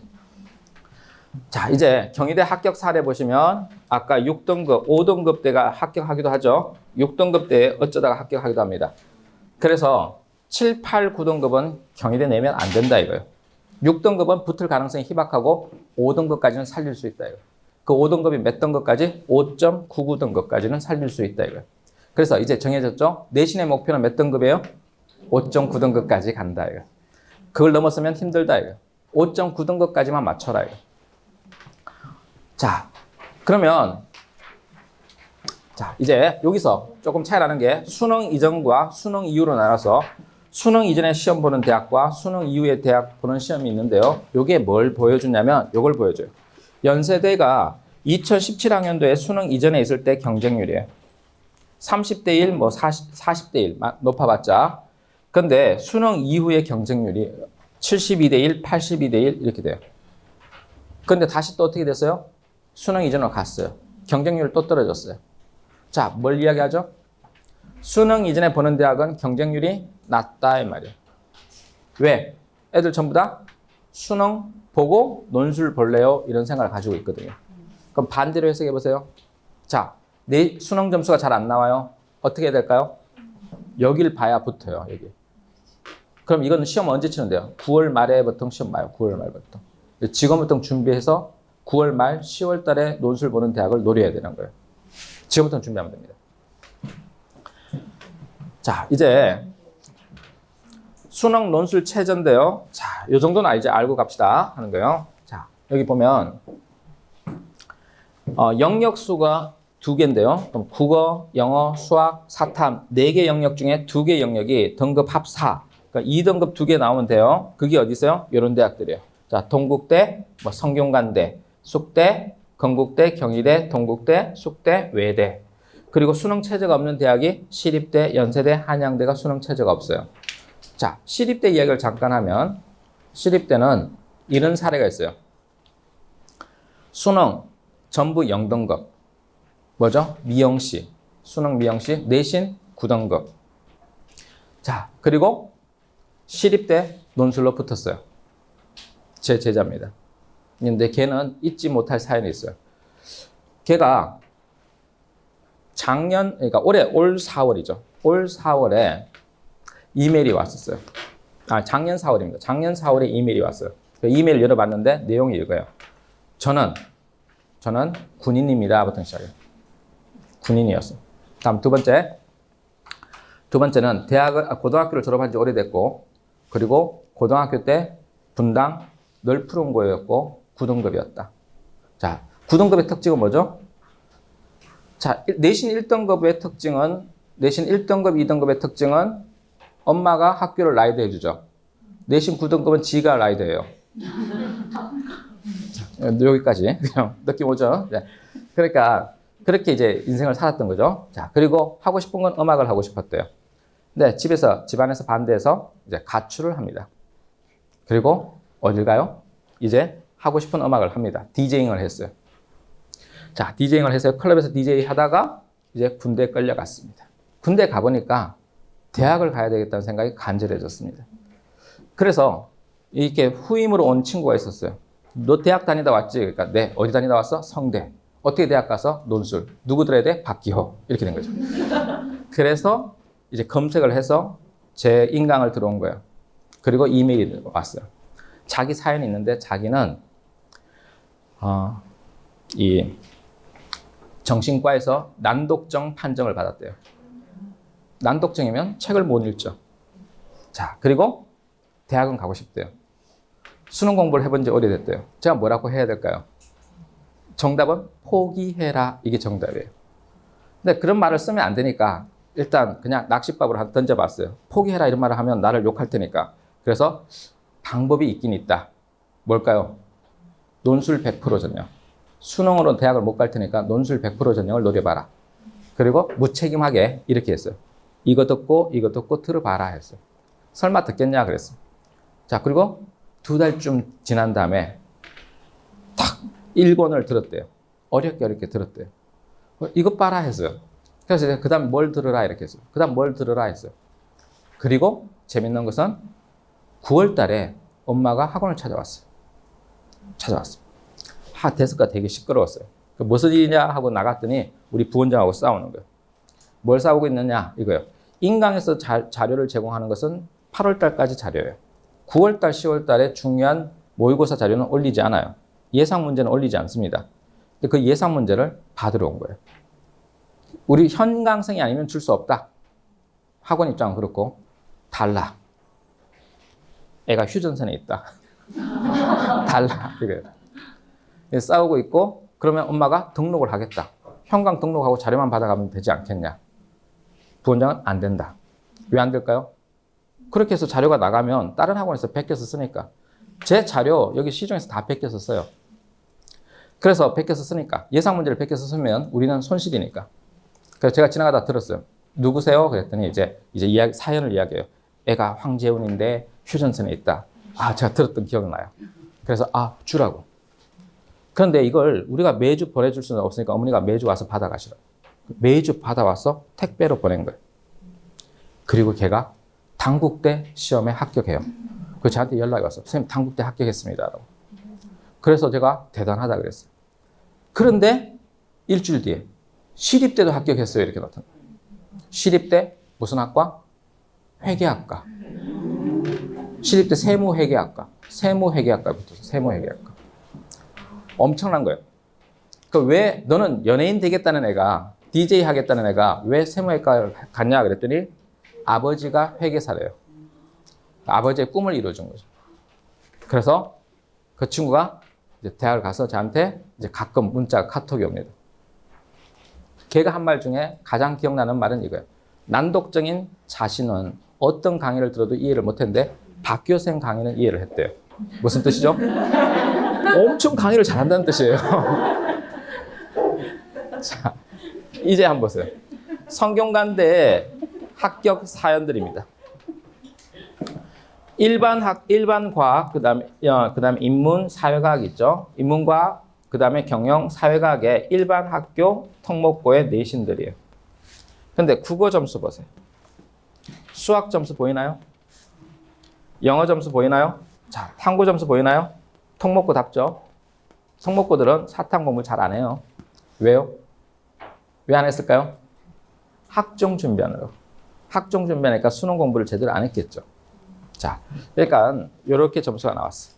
자, 이제 경희대 합격 사례 보시면 아까 6등급, 5등급 대가 합격하기도 하죠. 6등급 대 어쩌다가 합격하기도 합니다. 그래서 7, 8, 9등급은 경희대 내면 안 된다 이거예요. 6등급은 붙을 가능성이 희박하고 5등급까지는 살릴 수 있다 이거예요. 그 5등급이 몇 등급까지? 5.99등급까지는 살릴 수 있다 이거예요. 그래서 이제 정해졌죠? 내신의 목표는 몇 등급이에요? 5.9등급까지 간다 이거예요. 그걸 넘었으면 힘들다 이거예요. 5.9등급까지만 맞춰라 이거예요. 자, 그러면 자, 이제 여기서 조금 차이 나는 게 수능 이전과 수능 이후로 나눠서 수능 이전에 시험 보는 대학과 수능 이후에 대학 보는 시험이 있는데요. 이게 뭘 보여주냐면 이걸 보여줘요. 연세대가 2017학년도에 수능 이전에 있을 때 경쟁률이에요. 30대 1, 뭐 40대 1 높아봤자. 근데 수능 이후의 경쟁률이 72대 1, 82대 1 이렇게 돼요. 근데 다시 또 어떻게 됐어요? 수능 이전으로 갔어요. 경쟁률 또 떨어졌어요. 자, 뭘 이야기하죠? 수능 이전에 보는 대학은 경쟁률이 낮다 이 말이에요. 왜? 애들 전부 다 수능 보고 논술 볼래요? 이런 생각을 가지고 있거든요. 그럼 반대로 해석해 보세요. 자, 내 수능 점수가 잘 안 나와요. 어떻게 해야 될까요? 여길 봐야 붙어요. 여기. 그럼 이거는 시험 언제 치는데요? 9월 말에 보통 시험 봐요. 9월 말부터. 지금부터 준비해서 9월 말 10월 달에 논술 보는 대학을 노려야 되는 거예요. 지금부터 준비하면 됩니다. 자, 이제 수능 논술 최저인데요. 자, 이 정도는 이제 알고 갑시다 하는 거예요. 자, 여기 보면 영역수가 2개인데요. 그럼 국어, 영어, 수학, 사탐 4개 영역 중에 2개 영역이 등급 합 4. 그러니까 2등급 2개 나오면 돼요. 그게 어디 있어요? 이런 대학들이에요. 자, 동국대, 뭐 성균관대, 숙대, 건국대, 경희대, 동국대, 숙대, 외대. 그리고 수능 체제가 없는 대학이 시립대, 연세대, 한양대가 수능 체제가 없어요. 자, 시립대 이야기를 잠깐 하면 시립대는 이런 사례가 있어요. 수능 전부 0등급. 뭐죠? 미영시. 수능 미영시 내신 9등급. 자, 그리고 시립대 논술로 붙었어요. 제 제자입니다. 근데 걔는 잊지 못할 사연이 있어요. 걔가 작년, 그러니까 올 4월이죠. 올 4월에 이메일이 왔었어요. 작년 4월입니다. 작년 4월에 이메일이 왔어요. 그 이메일 열어봤는데 내용이 이거예요. 저는 군인입니다. 부터 시작해요. 군인이었어요. 다음 두 번째는 고등학교를 졸업한 지 오래됐고, 그리고 고등학교 때 분당 늘 푸른 고였고 9등급이었다. 자, 9등급의 특징은 뭐죠? 자, 내신 1등급의 특징은, 내신 1등급, 2등급의 특징은 엄마가 학교를 라이드 해주죠. 내신 9등급은 지가 라이드해요. 자, 여기까지. 그냥 느낌 오죠? 네. 그러니까, 그렇게 이제 인생을 살았던 거죠. 자, 그리고 하고 싶은 건 음악을 하고 싶었대요. 근데 집안에서 반대해서 이제 가출을 합니다. 그리고 어딜 가요? 이제 하고 싶은 음악을 합니다. 디제잉을 했어요. 자, 디제잉을 해서 클럽에서 디제이 하다가 이제 군대에 끌려갔습니다. 군대 가보니까 대학을 가야 되겠다는 생각이 간절해졌습니다. 그래서 이렇게 후임으로 온 친구가 있었어요. 너 대학 다니다 왔지? 그러니까 네. 어디 다니다 왔어? 성대. 어떻게 대학 가서? 논술. 누구 들어야 돼? 박기호. 이렇게 된 거죠. 그래서 이제 검색을 해서 제 인강을 들어온 거예요. 그리고 이메일이 왔어요. 자기 사연이 있는데 자기는 이 정신과에서 난독증 판정을 받았대요. 난독증이면 책을 못 읽죠. 자, 그리고 대학은 가고 싶대요. 수능 공부를 해본 지 오래됐대요. 제가 뭐라고 해야 될까요? 정답은 포기해라. 이게 정답이에요. 근데 그런 말을 쓰면 안 되니까 일단 그냥 낚싯밥으로 던져봤어요. 포기해라 이런 말을 하면 나를 욕할 테니까. 그래서 방법이 있긴 있다. 뭘까요? 논술 100% 전형. 수능으로 대학을 못 갈 테니까 논술 100% 전형을 노려봐라. 그리고 무책임하게 이렇게 했어요. 이거 듣고 들어봐라 했어요. 설마 듣겠냐 그랬어. 자, 그리고 2달쯤 지난 다음에 탁 1권을 들었대요. 어렵게 들었대요. 이것 봐라 했어요. 그래서 그 다음 뭘 들으라 이렇게 했어요. 그 다음 뭘 들으라 했어요. 그리고 재밌는 것은 9월 달에 엄마가 학원을 찾아왔어요. 데스크가 되게 시끄러웠어요. 무슨 일이냐 하고 나갔더니 우리 부원장하고 싸우는 거예요. 뭘 싸우고 있느냐 이거예요. 인강에서 자료를 제공하는 것은 8월 달까지 자료예요. 9월 달, 10월 달에 중요한 모의고사 자료는 올리지 않아요. 예상 문제는 올리지 않습니다. 그 예상 문제를 받으러 온 거예요. 우리 현강생이 아니면 줄 수 없다. 학원 입장은 그렇고 달라. 애가 휴전선에 있다. 달라. 이거예요. 싸우고 있고 그러면 엄마가 등록을 하겠다. 현강 등록하고 자료만 받아가면 되지 않겠냐. 부원장은 안 된다. 왜 안 될까요? 그렇게 해서 자료가 나가면 다른 학원에서 베껴서 쓰니까. 제 자료 여기 시중에서 다 베껴서 써요. 그래서 베껴서 쓰니까. 예상 문제를 베껴서 쓰면 우리는 손실이니까. 그래서 제가 지나가다 들었어요. 누구세요? 그랬더니 이제 사연을 이야기해요. 애가 황재훈인데 휴전선에 있다. 제가 들었던 기억이 나요. 그래서 주라고. 그런데 이걸 우리가 매주 보내줄 수는 없으니까 어머니가 매주 와서 받아가시라고. 매주 받아와서 택배로 보낸 거예요. 그리고 걔가 당국대 시험에 합격해요. 그래서 저한테 연락이 왔어요. 선생님 당국대 합격했습니다. 그래서 제가 대단하다 그랬어요. 그런데 일주일 뒤에 시립대도 합격했어요. 이렇게 나타나요. 시립대 무슨 학과? 회계학과. 시립대 세무회계학과. 세무회계학과부터 세무회계학과. 엄청난 거예요. 왜 너는 연예인 되겠다는 애가 DJ 하겠다는 애가 왜 세무회과를 갔냐 그랬더니 아버지가 회계사래요. 아버지의 꿈을 이루어준 거죠. 그래서 그 친구가 이제 대학을 가서 저한테 이제 가끔 문자, 카톡이 옵니다. 걔가 한 말 중에 가장 기억나는 말은 이거예요. 난독증인 자신은 어떤 강의를 들어도 이해를 못했는데 박교생 강의는 이해를 했대요. 무슨 뜻이죠? 엄청 강의를 잘한다는 뜻이에요. 자, 이제 한번 보세요. 성균관대 합격 사연들입니다. 일반 과학, 그다음에 인문, 사회과학 있죠. 인문과학 그 다음에 경영, 사회과학의 일반 학교 특목고의 내신들이에요. 근데 국어 점수 보세요. 수학 점수 보이나요? 영어 점수 보이나요? 자, 탐구 점수 보이나요? 특목고 답죠? 특목고들은 사탐 공부 잘 안 해요. 왜요? 왜 안 했을까요? 학종 준비하느라고. 학종 준비하니까 수능 공부를 제대로 안 했겠죠. 자, 그러니까 이렇게 점수가 나왔어.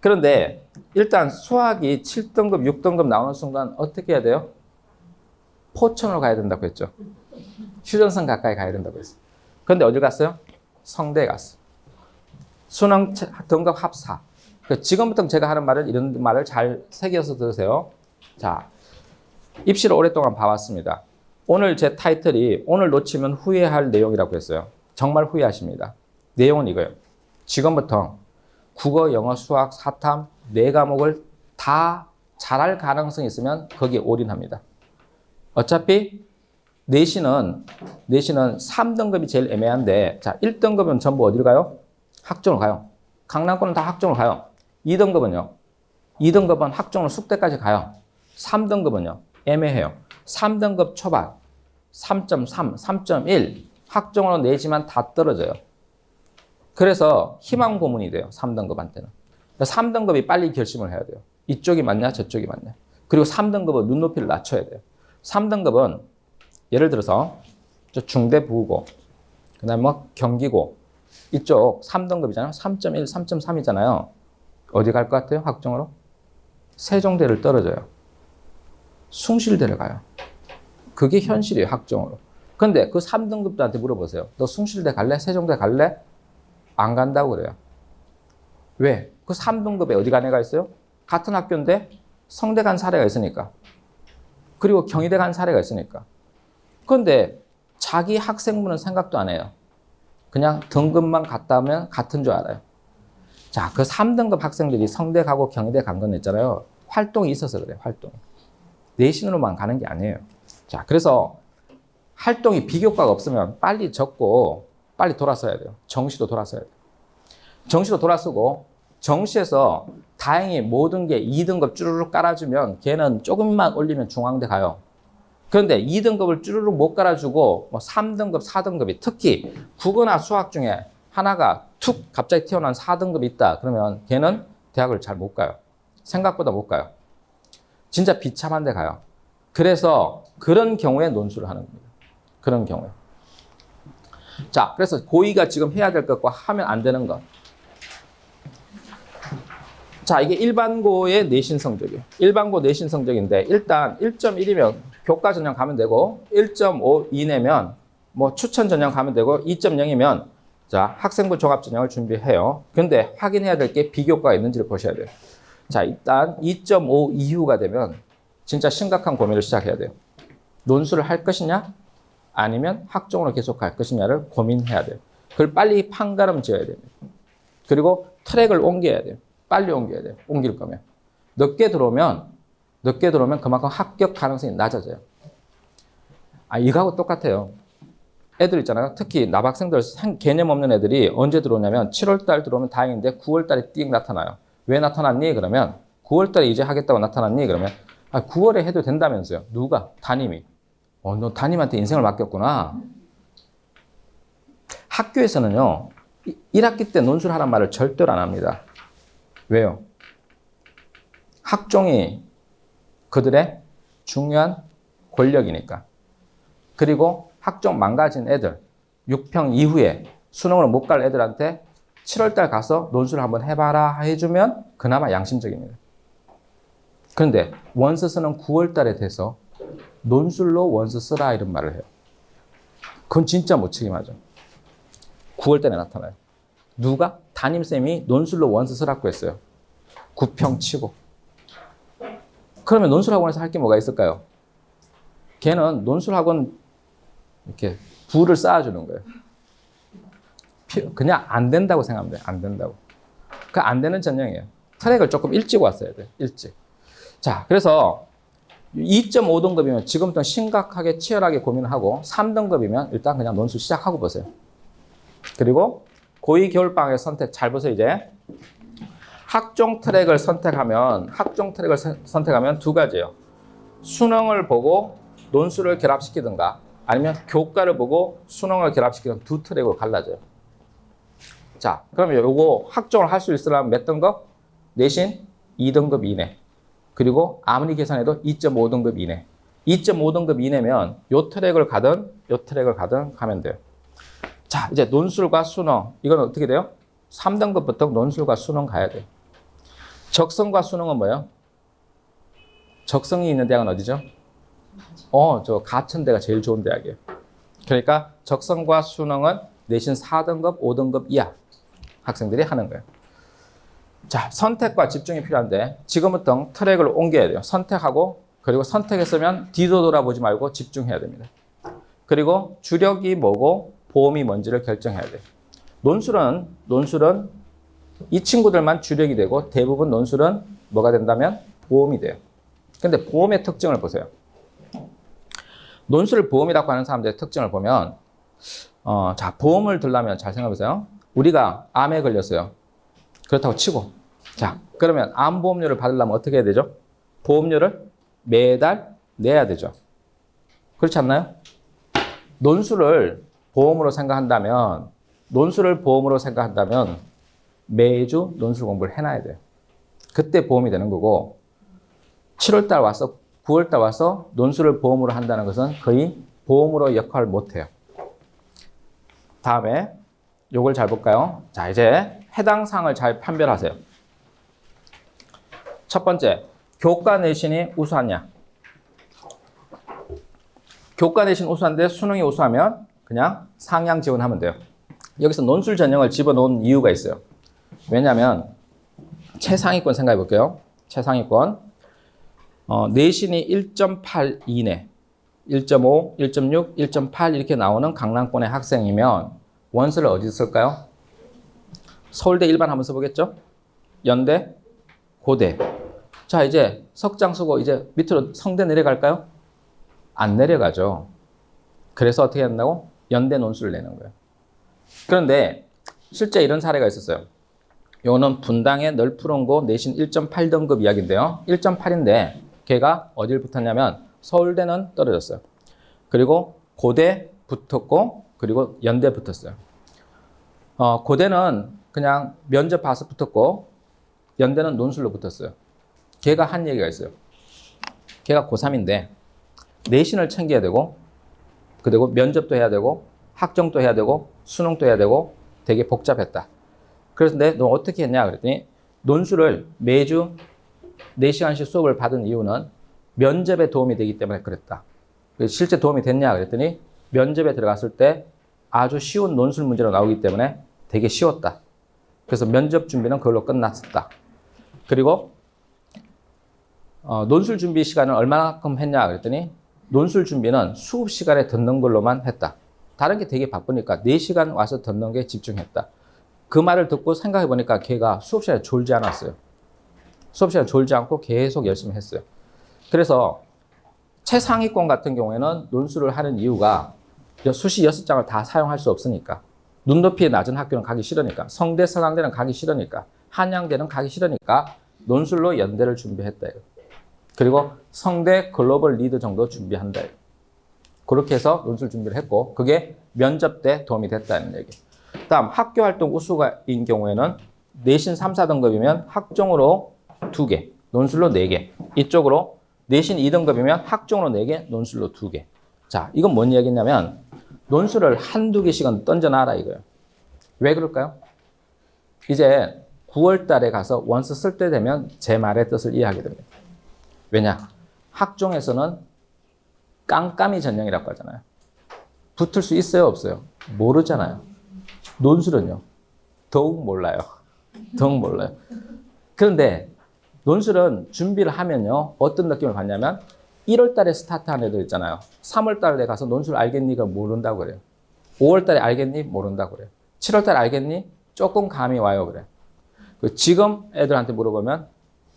그런데 일단 수학이 7등급, 6등급 나오는 순간 어떻게 해야 돼요? 포천으로 가야 된다고 했죠. 휴전선 가까이 가야 된다고 했어요. 그런데 어디 갔어요? 성대에 갔어. 수능 등급 합사. 지금부터 제가 하는 말은 이런 말을 잘 새겨서 들으세요. 자, 입시를 오랫동안 봐왔습니다. 오늘 제 타이틀이 오늘 놓치면 후회할 내용이라고 했어요. 정말 후회하십니다. 내용은 이거예요. 지금부터 국어, 영어, 수학, 사탐 4과목을 다 잘할 가능성이 있으면 거기에 올인합니다. 어차피 내신은 3등급이 제일 애매한데, 자, 1등급은 전부 어디로 가요? 학종을 가요. 강남권은 다 학종을 가요. 2등급은요? 2등급은 학종을 숙대까지 가요. 3등급은요? 애매해요. 3등급 초반, 3.3, 3.1 학종으로 내지만 다 떨어져요. 그래서 희망 고문이 돼요. 3등급한테는. 3등급이 빨리 결심을 해야 돼요. 이쪽이 맞냐 저쪽이 맞냐. 그리고 3등급은 눈높이를 낮춰야 돼요. 3등급은 예를 들어서 중대 부고, 그 다음에 뭐 경기고, 이쪽 3등급이잖아요. 3.1, 3.3이잖아요. 어디 갈 것 같아요? 학종으로? 세종대를 떨어져요. 숭실대를 가요. 그게 현실이에요. 학종으로. 근데 그 3등급들한테 물어보세요. 너 숭실대 갈래? 세종대 갈래? 안 간다고 그래요. 왜? 그 3등급에 어디 간 애가 있어요? 같은 학교인데 성대 간 사례가 있으니까. 그리고 경희대 간 사례가 있으니까. 그런데 자기 학생부는 생각도 안 해요. 그냥 등급만 갔다 하면 같은 줄 알아요. 자, 그 3등급 학생들이 성대 가고 경희대 간 건 있잖아요. 활동이 있어서 그래요. 활동. 내신으로만 가는 게 아니에요. 자, 그래서 활동이 비교과가 없으면 빨리 적고 빨리 돌아서야 돼요. 정시도 돌아서야 돼요. 정시도 돌아서고 정시에서 다행히 모든 게 2등급 쭈르륵 깔아주면 걔는 조금만 올리면 중앙대 가요. 그런데 2등급을 쭈르륵 못 깔아주고 뭐 3등급, 4등급이 특히 국어나 수학 중에 하나가 툭 갑자기 튀어나온 4등급이 있다. 그러면 걔는 대학을 잘 못 가요. 생각보다 못 가요. 진짜 비참한 데 가요. 그래서 그런 경우에 논술을 하는 겁니다. 그런 경우에. 자, 그래서 고2가 지금 해야 될 것과 하면 안 되는 것. 자, 이게 일반고의 내신 성적이에요. 일반고 내신 성적인데 일단 1.1이면 교과 전형 가면 되고 1.5 이내면 뭐 추천 전형 가면 되고 2.0이면 자, 학생부 종합 전형을 준비해요. 근데 확인해야 될 게 비교과가 있는지를 보셔야 돼요. 자, 일단 2.5 이후가 되면 진짜 심각한 고민을 시작해야 돼요. 논술을 할 것이냐? 아니면 학종으로 계속 갈 것이냐를 고민해야 돼요. 그걸 빨리 판가름 지어야 됩니다. 그리고 트랙을 옮겨야 돼요. 빨리 옮겨야 돼요. 옮길 거면. 늦게 들어오면 그만큼 합격 가능성이 낮아져요. 아, 이거하고 똑같아요. 애들 있잖아요. 특히 남학생들 개념 없는 애들이 언제 들어오냐면 7월 달 들어오면 다행인데 9월 달에 띡 나타나요. 왜 나타났니? 그러면 9월 달에 이제 하겠다고 나타났니? 그러면 9월에 해도 된다면서요. 누가? 담임이. 너 담임한테 인생을 맡겼구나. 학교에서는요. 1학기 때 논술하란 말을 절대로 안 합니다. 왜요? 학종이 그들의 중요한 권력이니까. 그리고 학종 망가진 애들, 6평 이후에 수능을 못 갈 애들한테 7월달 가서 논술 한번 해봐라 해주면 그나마 양심적입니다. 그런데 원서 쓰는 9월달에 돼서 논술로 원서 쓰라 이런 말을 해요. 그건 진짜 무책임하죠. 9월달에 나타나요. 누가? 담임쌤이 논술로 원서 쓰라고 했어요. 9평 치고. 그러면 논술학원에서 할 게 뭐가 있을까요? 걔는 논술학원 이렇게 부를 쌓아주는 거예요. 그냥 안 된다고 생각하면 돼요. 안 된다고. 그 안 되는 전형이에요. 트랙을 조금 일찍 왔어야 돼요. 일찍. 자, 그래서 2.5등급이면 지금부터 심각하게 치열하게 고민을 하고 3등급이면 일단 그냥 논술 시작하고 보세요. 그리고 고2 겨울방학의 선택 잘 보세요. 이제 학종 트랙을 선택하면 두 가지예요. 수능을 보고 논술을 결합시키든가 아니면 교과를 보고 수능을 결합시키는 두 트랙으로 갈라져요. 자, 그러면 요거 학종을 할 수 있으려면 몇 등급? 내신 2등급 이내. 그리고 아무리 계산해도 2.5등급 이내. 2.5등급 이내면 요 트랙을 가든 가면 돼요. 자, 이제 논술과 수능. 이건 어떻게 돼요? 3등급부터 논술과 수능 가야 돼요. 적성과 수능은 뭐예요? 적성이 있는 대학은 어디죠? 저 가천대가 제일 좋은 대학이에요. 그러니까 적성과 수능은 내신 4등급, 5등급 이하 학생들이 하는 거예요. 자, 선택과 집중이 필요한데 지금부터 트랙을 옮겨야 돼요. 선택하고 그리고 선택했으면 뒤도 돌아보지 말고 집중해야 됩니다. 그리고 주력이 뭐고 보험이 뭔지를 결정해야 돼요. 논술은 이 친구들만 주력이 되고 대부분 논술은 뭐가 된다면 보험이 돼요. 근데 보험의 특징을 보세요. 논술을 보험이라고 하는 사람들의 특징을 보면 자, 보험을 들려면 잘 생각해보세요. 우리가 암에 걸렸어요. 그렇다고 치고 자, 그러면 암보험료를 받으려면 어떻게 해야 되죠? 보험료를 매달 내야 되죠. 그렇지 않나요? 논술을 보험으로 생각한다면 매주 논술 공부를 해놔야 돼요. 그때 보험이 되는 거고 7월달 와서 9월달 와서 논술을 보험으로 한다는 것은 거의 보험으로 역할을 못해요. 다음에 요걸 잘 볼까요? 자, 이제 해당 사항을 잘 판별하세요. 첫 번째, 교과 내신이 우수하냐? 교과 내신 우수한데 수능이 우수하면 그냥 상향 지원하면 돼요. 여기서 논술 전형을 집어넣은 이유가 있어요. 왜냐하면 최상위권 생각해 볼게요. 최상위권 내신이 1.8 이내 1.5, 1.6, 1.8 이렇게 나오는 강남권의 학생이면 원서를 어디서 쓸까요? 서울대 일반 한번 써보겠죠? 연대, 고대. 자, 이제 석장 쓰고 이제 밑으로 성대 내려갈까요? 안 내려가죠. 그래서 어떻게 한다고? 연대 논술을 내는 거예요. 그런데 실제 이런 사례가 있었어요. 요거는 분당의 널프론고 내신 1.8등급 이야기인데요. 1.8인데 걔가 어딜 붙었냐면 서울대는 떨어졌어요. 그리고 고대 붙었고 그리고 연대 붙었어요. 고대는 그냥 면접 봐서 붙었고 연대는 논술로 붙었어요. 걔가 한 얘기가 있어요. 걔가 고3인데 내신을 챙겨야 되고 그리고 면접도 해야 되고 학종도 해야 되고 수능도 해야 되고 되게 복잡했다. 그래서 너 어떻게 했냐 그랬더니 논술을 매주 4시간씩 수업을 받은 이유는 면접에 도움이 되기 때문에 그랬다. 실제 도움이 됐냐 그랬더니 면접에 들어갔을 때 아주 쉬운 논술 문제로 나오기 때문에 되게 쉬웠다. 그래서 면접 준비는 그걸로 끝났었다. 그리고 논술 준비 시간은 얼마만큼 했냐 그랬더니 논술 준비는 수업 시간에 듣는 걸로만 했다. 다른 게 되게 바쁘니까 4시간 와서 듣는 게 집중했다. 그 말을 듣고 생각해 보니까 걔가 수업 시간에 졸지 않았어요. 수업 시간에 졸지 않고 계속 열심히 했어요. 그래서 최상위권 같은 경우에는 논술을 하는 이유가 수시 6장을 다 사용할 수 없으니까 눈높이에 낮은 학교는 가기 싫으니까 성대, 서강대는 가기 싫으니까 한양대는 가기 싫으니까 논술로 연대를 준비했다. 그리고 성대 글로벌 리드 정도 준비한다. 그렇게 해서 논술 준비를 했고 그게 면접 때 도움이 됐다는 얘기. 다음 학교활동 우수인 경우에는 내신 3, 4등급이면 학종으로 2개, 논술로 4개. 이쪽으로 내신 2등급이면 학종으로 4개, 논술로 2개. 자, 이건 뭔 얘기냐면 논술을 한두 개씩은 던져놔라 이거예요. 왜 그럴까요? 이제 9월 달에 가서 원서 쓸 때 되면 제 말의 뜻을 이해하게 됩니다. 왜냐? 학종에서는 깜깜이 전형이라고 하잖아요. 붙을 수 있어요, 없어요? 모르잖아요. 논술은요? 더욱 몰라요. 더욱 몰라요. 그런데 논술은 준비를 하면요, 어떤 느낌을 받냐면 1월 달에 스타트한 애들 있잖아요. 3월 달에 가서 논술 알겠니가 모른다고 그래요. 5월 달에 알겠니? 모른다고 그래요. 7월 달에 알겠니? 조금 감이 와요, 그래. 지금 애들한테 물어보면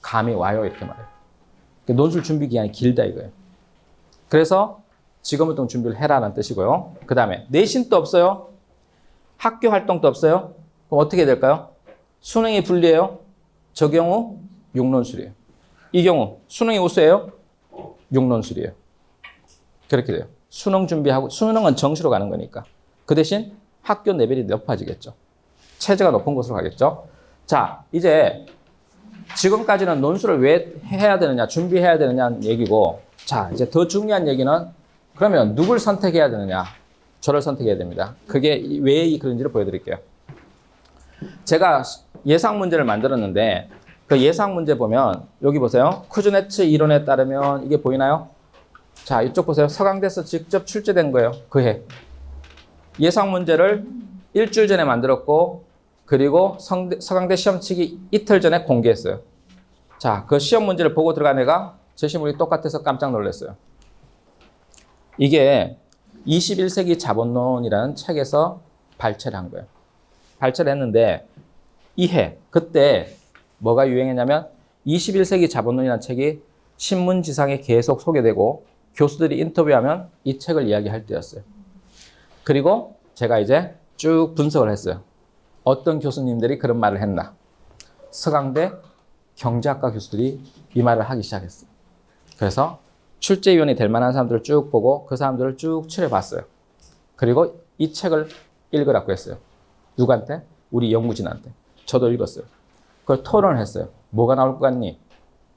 감이 와요, 이렇게 말해요. 논술 준비 기간이 길다 이거예요. 그래서 지금부터 준비를 해라는 뜻이고요. 그 다음에 내신도 없어요. 학교 활동도 없어요. 그럼 어떻게 될까요? 수능이 불리해요. 저 경우 6논술이에요. 이 경우 수능이 우수해요? 6논술이에요. 그렇게 돼요. 수능 준비하고 수능은 정시로 가는 거니까. 그 대신 학교 레벨이 높아지겠죠. 체제가 높은 곳으로 가겠죠. 자, 이제 지금까지는 논술을 왜 해야 되느냐, 준비해야 되느냐는 얘기고, 자, 이제 더 중요한 얘기는 그러면 누굴 선택해야 되느냐? 저를 선택해야 됩니다. 그게 왜 그런지를 보여드릴게요. 제가 예상 문제를 만들었는데 그 예상 문제 보면 여기 보세요. 쿠즈네츠 이론에 따르면 이게 보이나요? 자, 이쪽 보세요. 서강대에서 직접 출제된 거예요. 그 해. 예상 문제를 일주일 전에 만들었고 그리고 서강대 시험 치기 이틀 전에 공개했어요. 자, 그 시험 문제를 보고 들어간 애가 제 시험이 똑같아서 깜짝 놀랐어요. 이게 21세기 자본론이라는 책에서 발췌를 한 거예요. 발췌를 했는데 이해 그때 뭐가 유행했냐면 21세기 자본론이라는 책이 신문지상에 계속 소개되고 교수들이 인터뷰하면 이 책을 이야기할 때였어요. 그리고 제가 이제 쭉 분석을 했어요. 어떤 교수님들이 그런 말을 했나. 서강대 경제학과 교수들이 이 말을 하기 시작했어요. 그래서 출제위원이 될 만한 사람들을 쭉 보고 그 사람들을 쭉 추려봤어요. 그리고 이 책을 읽으라고 했어요. 누구한테? 우리 연구진한테. 저도 읽었어요. 그걸 토론을 했어요. 뭐가 나올 것 같니?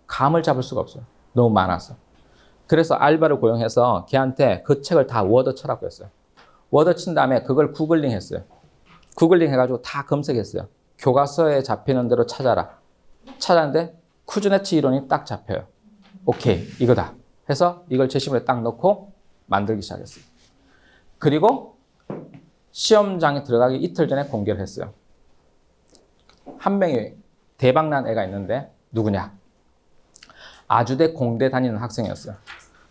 감을 잡을 수가 없어요. 너무 많아서. 그래서 알바를 고용해서 걔한테 그 책을 다 워드 쳐라고 했어요. 워드 친 다음에 그걸 구글링 했어요. 구글링 해가지고 다 검색했어요. 교과서에 잡히는 대로 찾아라. 찾았는데 쿠즈네츠 이론이 딱 잡혀요. 오케이, 이거다. 해서 이걸 제 시험에 딱 넣고 만들기 시작했어요. 그리고 시험장에 들어가기 이틀 전에 공개를 했어요. 한 명이 대박난 애가 있는데 누구냐? 아주대 공대 다니는 학생이었어요.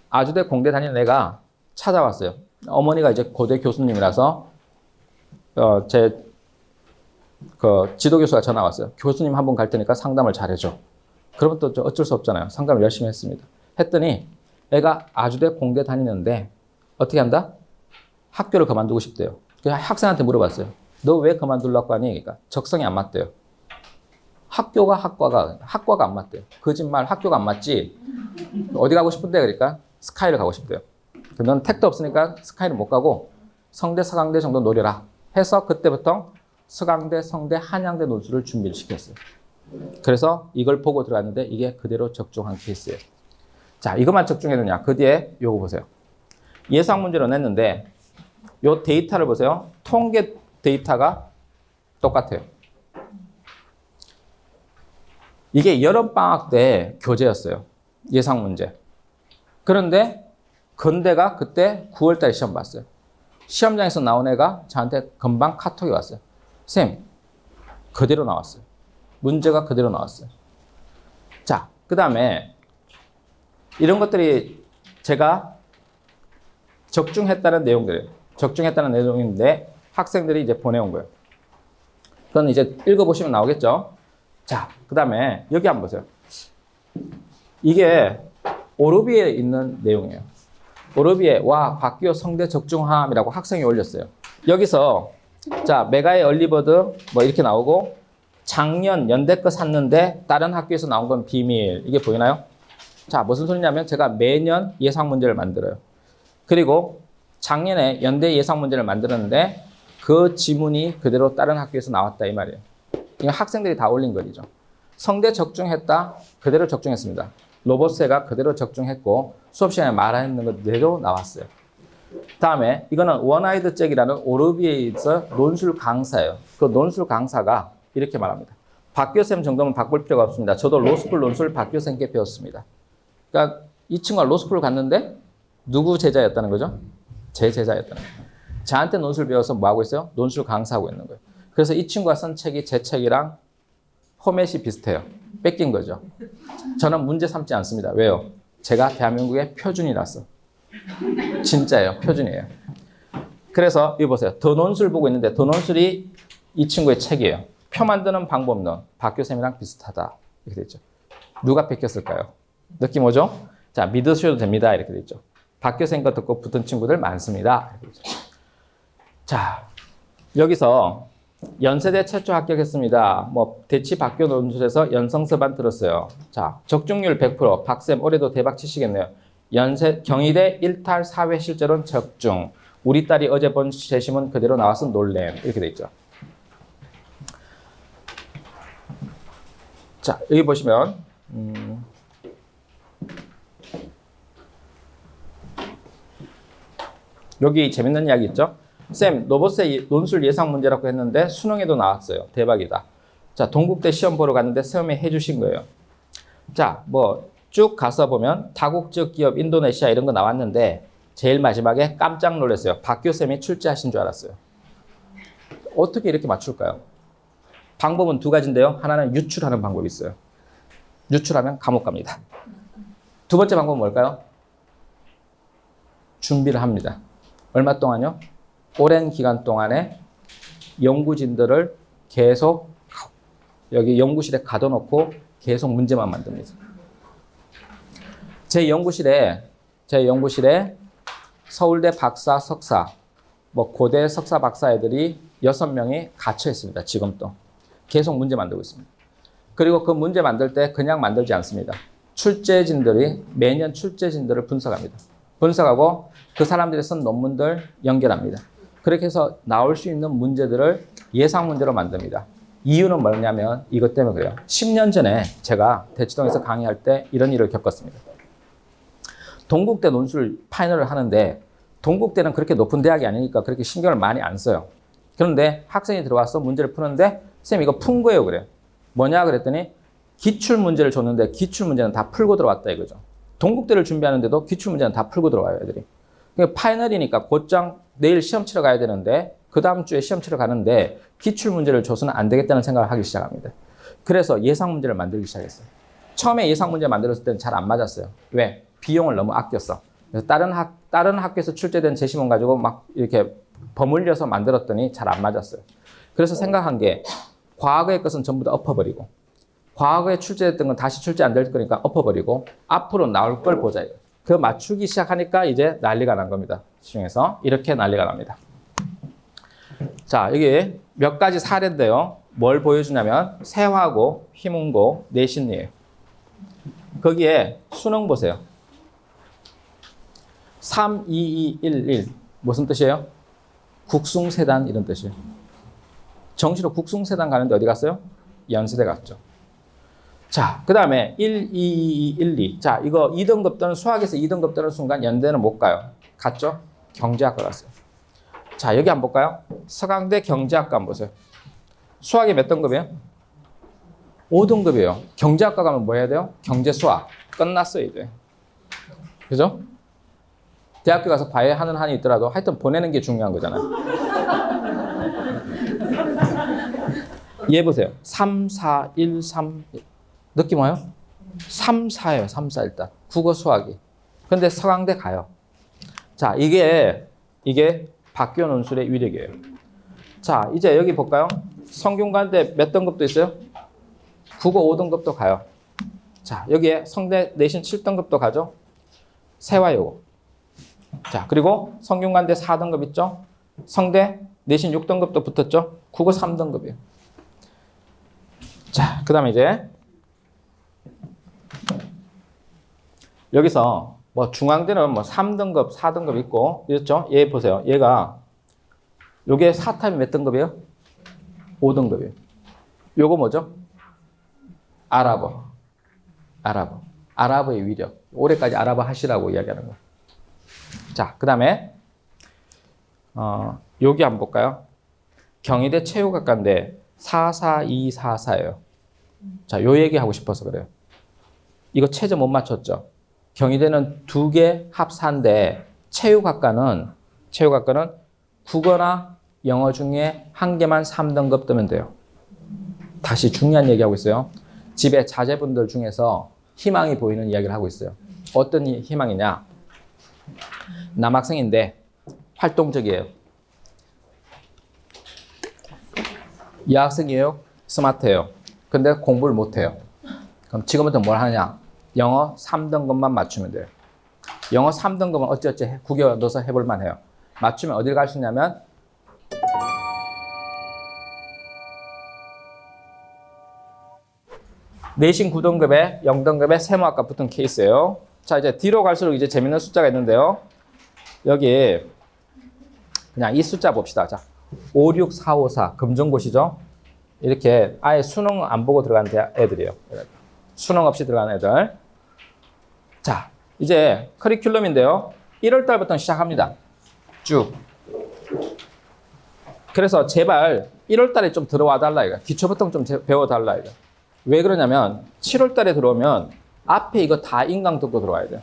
아주대 공대 다니는 애가 찾아왔어요. 어머니가 이제 고대 교수님이라서 제 지도교수가 전화 왔어요. 교수님 한 분 갈 테니까 상담을 잘해줘. 그러면 또 어쩔 수 없잖아요. 상담을 열심히 했습니다. 했더니 애가 아주대 공대 다니는데 어떻게 한다? 학교를 그만두고 싶대요. 그래서 학생한테 물어봤어요. 너 왜 그만두려고 하니? 그러니까 적성이 안 맞대요. 학과가 안 맞대요. 거짓말, 학교가 안 맞지. 어디 가고 싶은데? 그러니까 스카이를 가고 싶대요. 넌 택도 없으니까 스카이를 못 가고 성대, 서강대 정도 노려라. 해서 그때부터 서강대, 성대, 한양대 논술을 준비를 시켰어요. 그래서 이걸 보고 들어갔는데 이게 그대로 적중한 케이스예요. 자, 이것만 적중했느냐? 그 뒤에 요거 보세요. 예상 문제로 냈는데 요 데이터를 보세요. 통계 데이터가 똑같아요. 이게 여름방학 때 교재였어요. 예상 문제. 그런데 건대가 그때 9월 달에 시험 봤어요. 시험장에서 나온 애가 저한테 금방 카톡이 왔어요. 쌤, 그대로 나왔어요. 문제가 그대로 나왔어요. 자, 그 다음에 이런 것들이 제가 적중했다는 내용들이에요. 적중했다는 내용인데 학생들이 이제 보내온 거예요. 그건 이제 읽어보시면 나오겠죠. 자, 그 다음에 여기 한번 보세요. 이게 오르비에 있는 내용이에요. 오르비에 와 박기호 성대 적중함이라고 학생이 올렸어요. 여기서 자 메가의 얼리버드 뭐 이렇게 나오고 작년 연대 거 샀는데 다른 학교에서 나온 건 비밀. 이게 보이나요? 자, 무슨 소리냐면 제가 매년 예상 문제를 만들어요. 그리고 작년에 연대 예상 문제를 만들었는데 그 지문이 그대로 다른 학교에서 나왔다 이 말이에요. 이거 학생들이 다 올린 거죠. 성대 적중했다. 그대로 적중했습니다. 로봇세가 그대로 적중했고 수업 시간에 말하는 그대로 나왔어요. 다음에 이거는 원아이드 잭이라는 오르비에서 논술 강사예요. 그 논술 강사가 이렇게 말합니다. 박교쌤 정도면 바꿀 필요가 없습니다. 저도 로스쿨 논술 박교쌤께 배웠습니다. 그러니까 이 친구가 로스쿨을 갔는데 누구 제자였다는 거죠? 제 제자였다는 거예요. 저한테 논술 배워서 뭐 하고 있어요? 논술 강사하고 있는 거예요. 그래서 이 친구가 쓴 책이 제 책이랑 포맷이 비슷해요. 뺏긴 거죠. 저는 문제 삼지 않습니다. 왜요? 제가 대한민국의 표준이라서. 진짜예요. 표준이에요. 그래서 이거 보세요. 더 논술 보고 있는데 더 논술이 이 친구의 책이에요. 표 만드는 방법론. 박교쌤이랑 비슷하다. 이렇게 돼 있죠. 누가 뺏겼을까요? 느낌 오죠? 자, 믿으셔도 됩니다. 이렇게 돼 있죠. 박교쌤 거 듣고 붙은 친구들 많습니다. 이렇게 돼 있죠. 자, 여기서 연세대 최초 합격했습니다. 뭐 대치 박교 논술에서 연성서반 들었어요. 자, 적중률 100%. 박쌤 올해도 대박 치시겠네요. 경희대 1탈 사회 실전은 적중. 우리 딸이 어제 본 재심은 그대로 나와서 놀램. 이렇게 돼 있죠. 자, 여기 보시면 여기 재밌는 이야기 있죠? 쌤, 로봇의 논술 예상 문제라고 했는데 수능에도 나왔어요. 대박이다. 자, 동국대 시험 보러 갔는데 시험에 해주신 거예요. 자, 뭐 쭉 가서 보면 다국적 기업 인도네시아 이런 거 나왔는데 제일 마지막에 깜짝 놀랐어요. 박교쌤이 출제하신 줄 알았어요. 어떻게 이렇게 맞출까요? 방법은 두 가지인데요. 하나는 유출하는 방법이 있어요. 유출하면 감옥 갑니다. 두 번째 방법은 뭘까요? 준비를 합니다. 얼마 동안요? 오랜 기간 동안에 연구진들을 계속 여기 연구실에 가둬놓고 계속 문제만 만듭니다. 제 연구실에 서울대 박사, 석사, 뭐 고대 석사, 박사 애들이 6명이 갇혀 있습니다. 지금도. 계속 문제 만들고 있습니다. 그리고 그 문제 만들 때 그냥 만들지 않습니다. 매년 출제진들을 분석합니다. 분석하고 그 사람들이 쓴 논문들 연결합니다. 그렇게 해서 나올 수 있는 문제들을 예상 문제로 만듭니다. 이유는 뭐냐면 이것 때문에 그래요. 10년 전에 제가 대치동에서 강의할 때 이런 일을 겪었습니다. 동국대 논술 파이널을 하는데 동국대는 그렇게 높은 대학이 아니니까 그렇게 신경을 많이 안 써요. 그런데 학생이 들어와서 문제를 푸는데 쌤 이거 푼 거예요 그래요. 뭐냐 그랬더니 기출문제를 줬는데 기출문제는 다 풀고 들어왔다 이거죠. 동국대를 준비하는데도 기출문제는 다 풀고 들어와요 애들이. 그러니까 파이널이니까 곧장 내일 시험 치러 가야 되는데 그 다음 주에 시험 치러 가는데 기출문제를 줘서는 안 되겠다는 생각을 하기 시작합니다. 그래서 예상문제를 만들기 시작했어요. 처음에 예상문제 만들었을 때는 잘 안 맞았어요. 왜? 비용을 너무 아꼈어. 그래서 다른 학교에서 출제된 제시문 가지고 막 이렇게 버물려서 만들었더니 잘 안 맞았어요. 그래서 생각한 게 과거의 것은 전부 다 엎어버리고 과거에 출제됐던 건 다시 출제 안 될 거니까 엎어버리고 앞으로 나올 걸 보자. 그 맞추기 시작하니까 이제 난리가 난 겁니다. 시중에서 이렇게 난리가 납니다. 자, 여기 몇 가지 사례인데요. 뭘 보여주냐면 세화고, 휘문고, 내신이에요. 거기에 수능 보세요. 32211 무슨 뜻이에요? 국숭세단 이런 뜻이에요. 정시로 국숭세단 가는데 어디 갔어요? 연세대 갔죠. 자, 그 다음에 12212. 자, 이거 2등급 또는 수학에서 2등급 또는 순간 연대는 못 가요. 갔죠? 경제학과 갔어요. 자, 여기 한번 볼까요? 서강대 경제학과 한번 보세요. 수학이 몇 등급이에요? 5등급이에요. 경제학과 가면 뭐 해야 돼요? 경제수학. 끝났어요, 이제. 그죠? 대학교 가서 과외하는 한이 있더라도 하여튼 보내는 게 중요한 거잖아요. 얘 보세요. 3, 4, 1, 3. 느낌 와요? 3, 4예요. 3, 4 일단. 국어 수학이. 근데 서강대 가요. 자, 이게 박교 논술의 위력이에요. 자, 이제 여기 볼까요? 성균관대 몇 등급도 있어요? 국어 5등급도 가요. 자, 여기에 성대 내신 7등급도 가죠? 세화여고. 자, 그리고 성균관대 4등급 있죠? 성대 내신 6등급도 붙었죠? 국어 3등급이에요. 자, 그 다음에 이제 여기서 뭐 중앙대는 뭐 3등급, 4등급 있고 이랬죠? 얘 보세요. 얘가 요게 4탑이 몇 등급이에요? 5등급이에요. 요거 뭐죠? 아랍어. 아랍어의 위력. 올해까지 아랍어 하시라고 이야기하는 거. 자, 그 다음에 여기 한번 볼까요? 경희대 체육학과인데 44244예요. 자, 요 얘기하고 싶어서 그래요. 이거 최저 못 맞췄죠? 경희대는 2개 합사인데 체육학과는 국어나 영어 중에 1개만 3등급 뜨면 돼요. 다시 중요한 얘기하고 있어요. 집에 자제분들 중에서 희망이 보이는 이야기를 하고 있어요. 어떤 희망이냐? 남학생인데 활동적이에요. 여학생이에요. 스마트해요. 근데 공부를 못해요. 그럼 지금부터 뭘 하느냐? 영어 3등급만 맞추면 돼요. 영어 3등급은 어찌어찌 구겨 넣어서 해볼만 해요. 맞추면 어딜 갈 수 있냐면 내신 9등급에 0등급에 세무학과 붙은 케이스예요. 자, 이제 뒤로 갈수록 이제 재밌는 숫자가 있는데요. 여기 그냥 이 숫자 봅시다. 자, 56454 금정고시죠? 이렇게 아예 수능 안 보고 들어간 애들이에요. 수능 없이 들어간 애들. 자, 이제 커리큘럼인데요. 1월 달부터 시작합니다. 쭉. 그래서 제발 1월 달에 좀 들어와 달라 이거. 기초부터 좀 배워 달라 이거. 왜 그러냐면 7월 달에 들어오면 앞에 이거 다 인강 듣고 들어와야 돼요.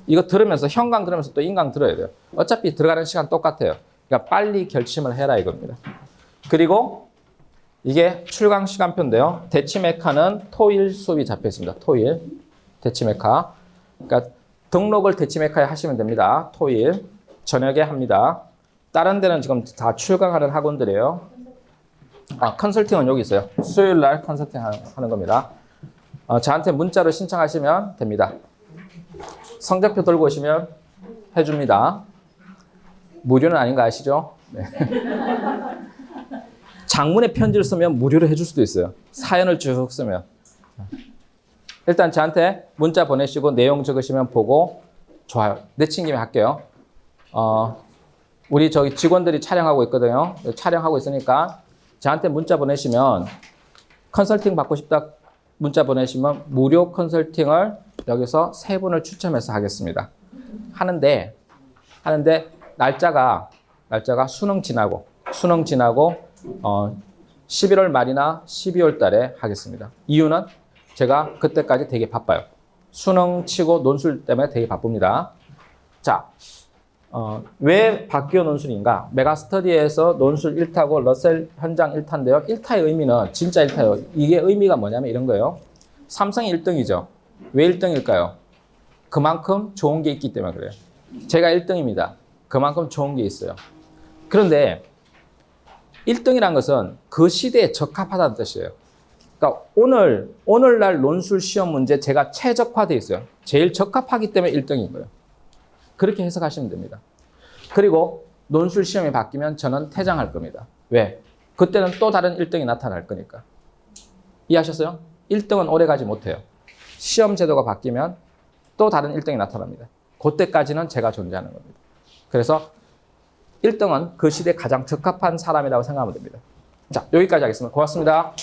이거 들으면서 현강 들으면서 또 인강 들어야 돼요. 어차피 들어가는 시간 똑같아요. 그러니까 빨리 결심을 해라 이겁니다. 그리고 이게 출강 시간표인데요. 대치메카는 토일 수업이 잡혀 있습니다. 토일, 대치메카. 그러니까 등록을 대치메카에 하시면 됩니다. 토일 저녁에 합니다. 다른 데는 지금 다 출강하는 학원들이에요. 컨설팅은 여기 있어요. 수요일 날 컨설팅 하는 겁니다. 저한테 문자로 신청하시면 됩니다. 성적표 들고 오시면 해줍니다. 무료는 아닌 거 아시죠? 네. 장문의 편지를 쓰면 무료로 해줄 수도 있어요. 사연을 쭉 쓰면. 일단 저한테 문자 보내시고 내용 적으시면 보고 좋아요. 내친 김에 할게요. 우리 저기 직원들이 촬영하고 있거든요. 촬영하고 있으니까 저한테 문자 보내시면 컨설팅 받고 싶다 문자 보내시면 무료 컨설팅을 여기서 3분을 추첨해서 하겠습니다. 하는데 날짜가 수능 지나고 11월 말이나 12월 달에 하겠습니다. 이유는 제가 그때까지 되게 바빠요. 수능 치고 논술 때문에 되게 바쁩니다. 자, 왜 바뀌어 논술인가? 메가스터디에서 논술 1타고 러셀 현장 1타인데요. 1타의 의미는 진짜 1타예요. 이게 의미가 뭐냐면 이런 거예요. 삼성이 1등이죠. 왜 1등일까요? 그만큼 좋은 게 있기 때문에 그래요. 제가 1등입니다. 그만큼 좋은 게 있어요. 그런데 1등이란 것은 그 시대에 적합하다는 뜻이에요. 그러니까 오늘날 논술 시험 문제 제가 최적화되어 있어요. 제일 적합하기 때문에 1등인 거예요. 그렇게 해석하시면 됩니다. 그리고 논술 시험이 바뀌면 저는 퇴장할 겁니다. 왜? 그때는 또 다른 1등이 나타날 거니까. 이해하셨어요? 1등은 오래 가지 못해요. 시험 제도가 바뀌면 또 다른 1등이 나타납니다. 그때까지는 제가 존재하는 겁니다. 그래서 1등은 그 시대에 가장 적합한 사람이라고 생각하면 됩니다. 자, 여기까지 하겠습니다. 고맙습니다.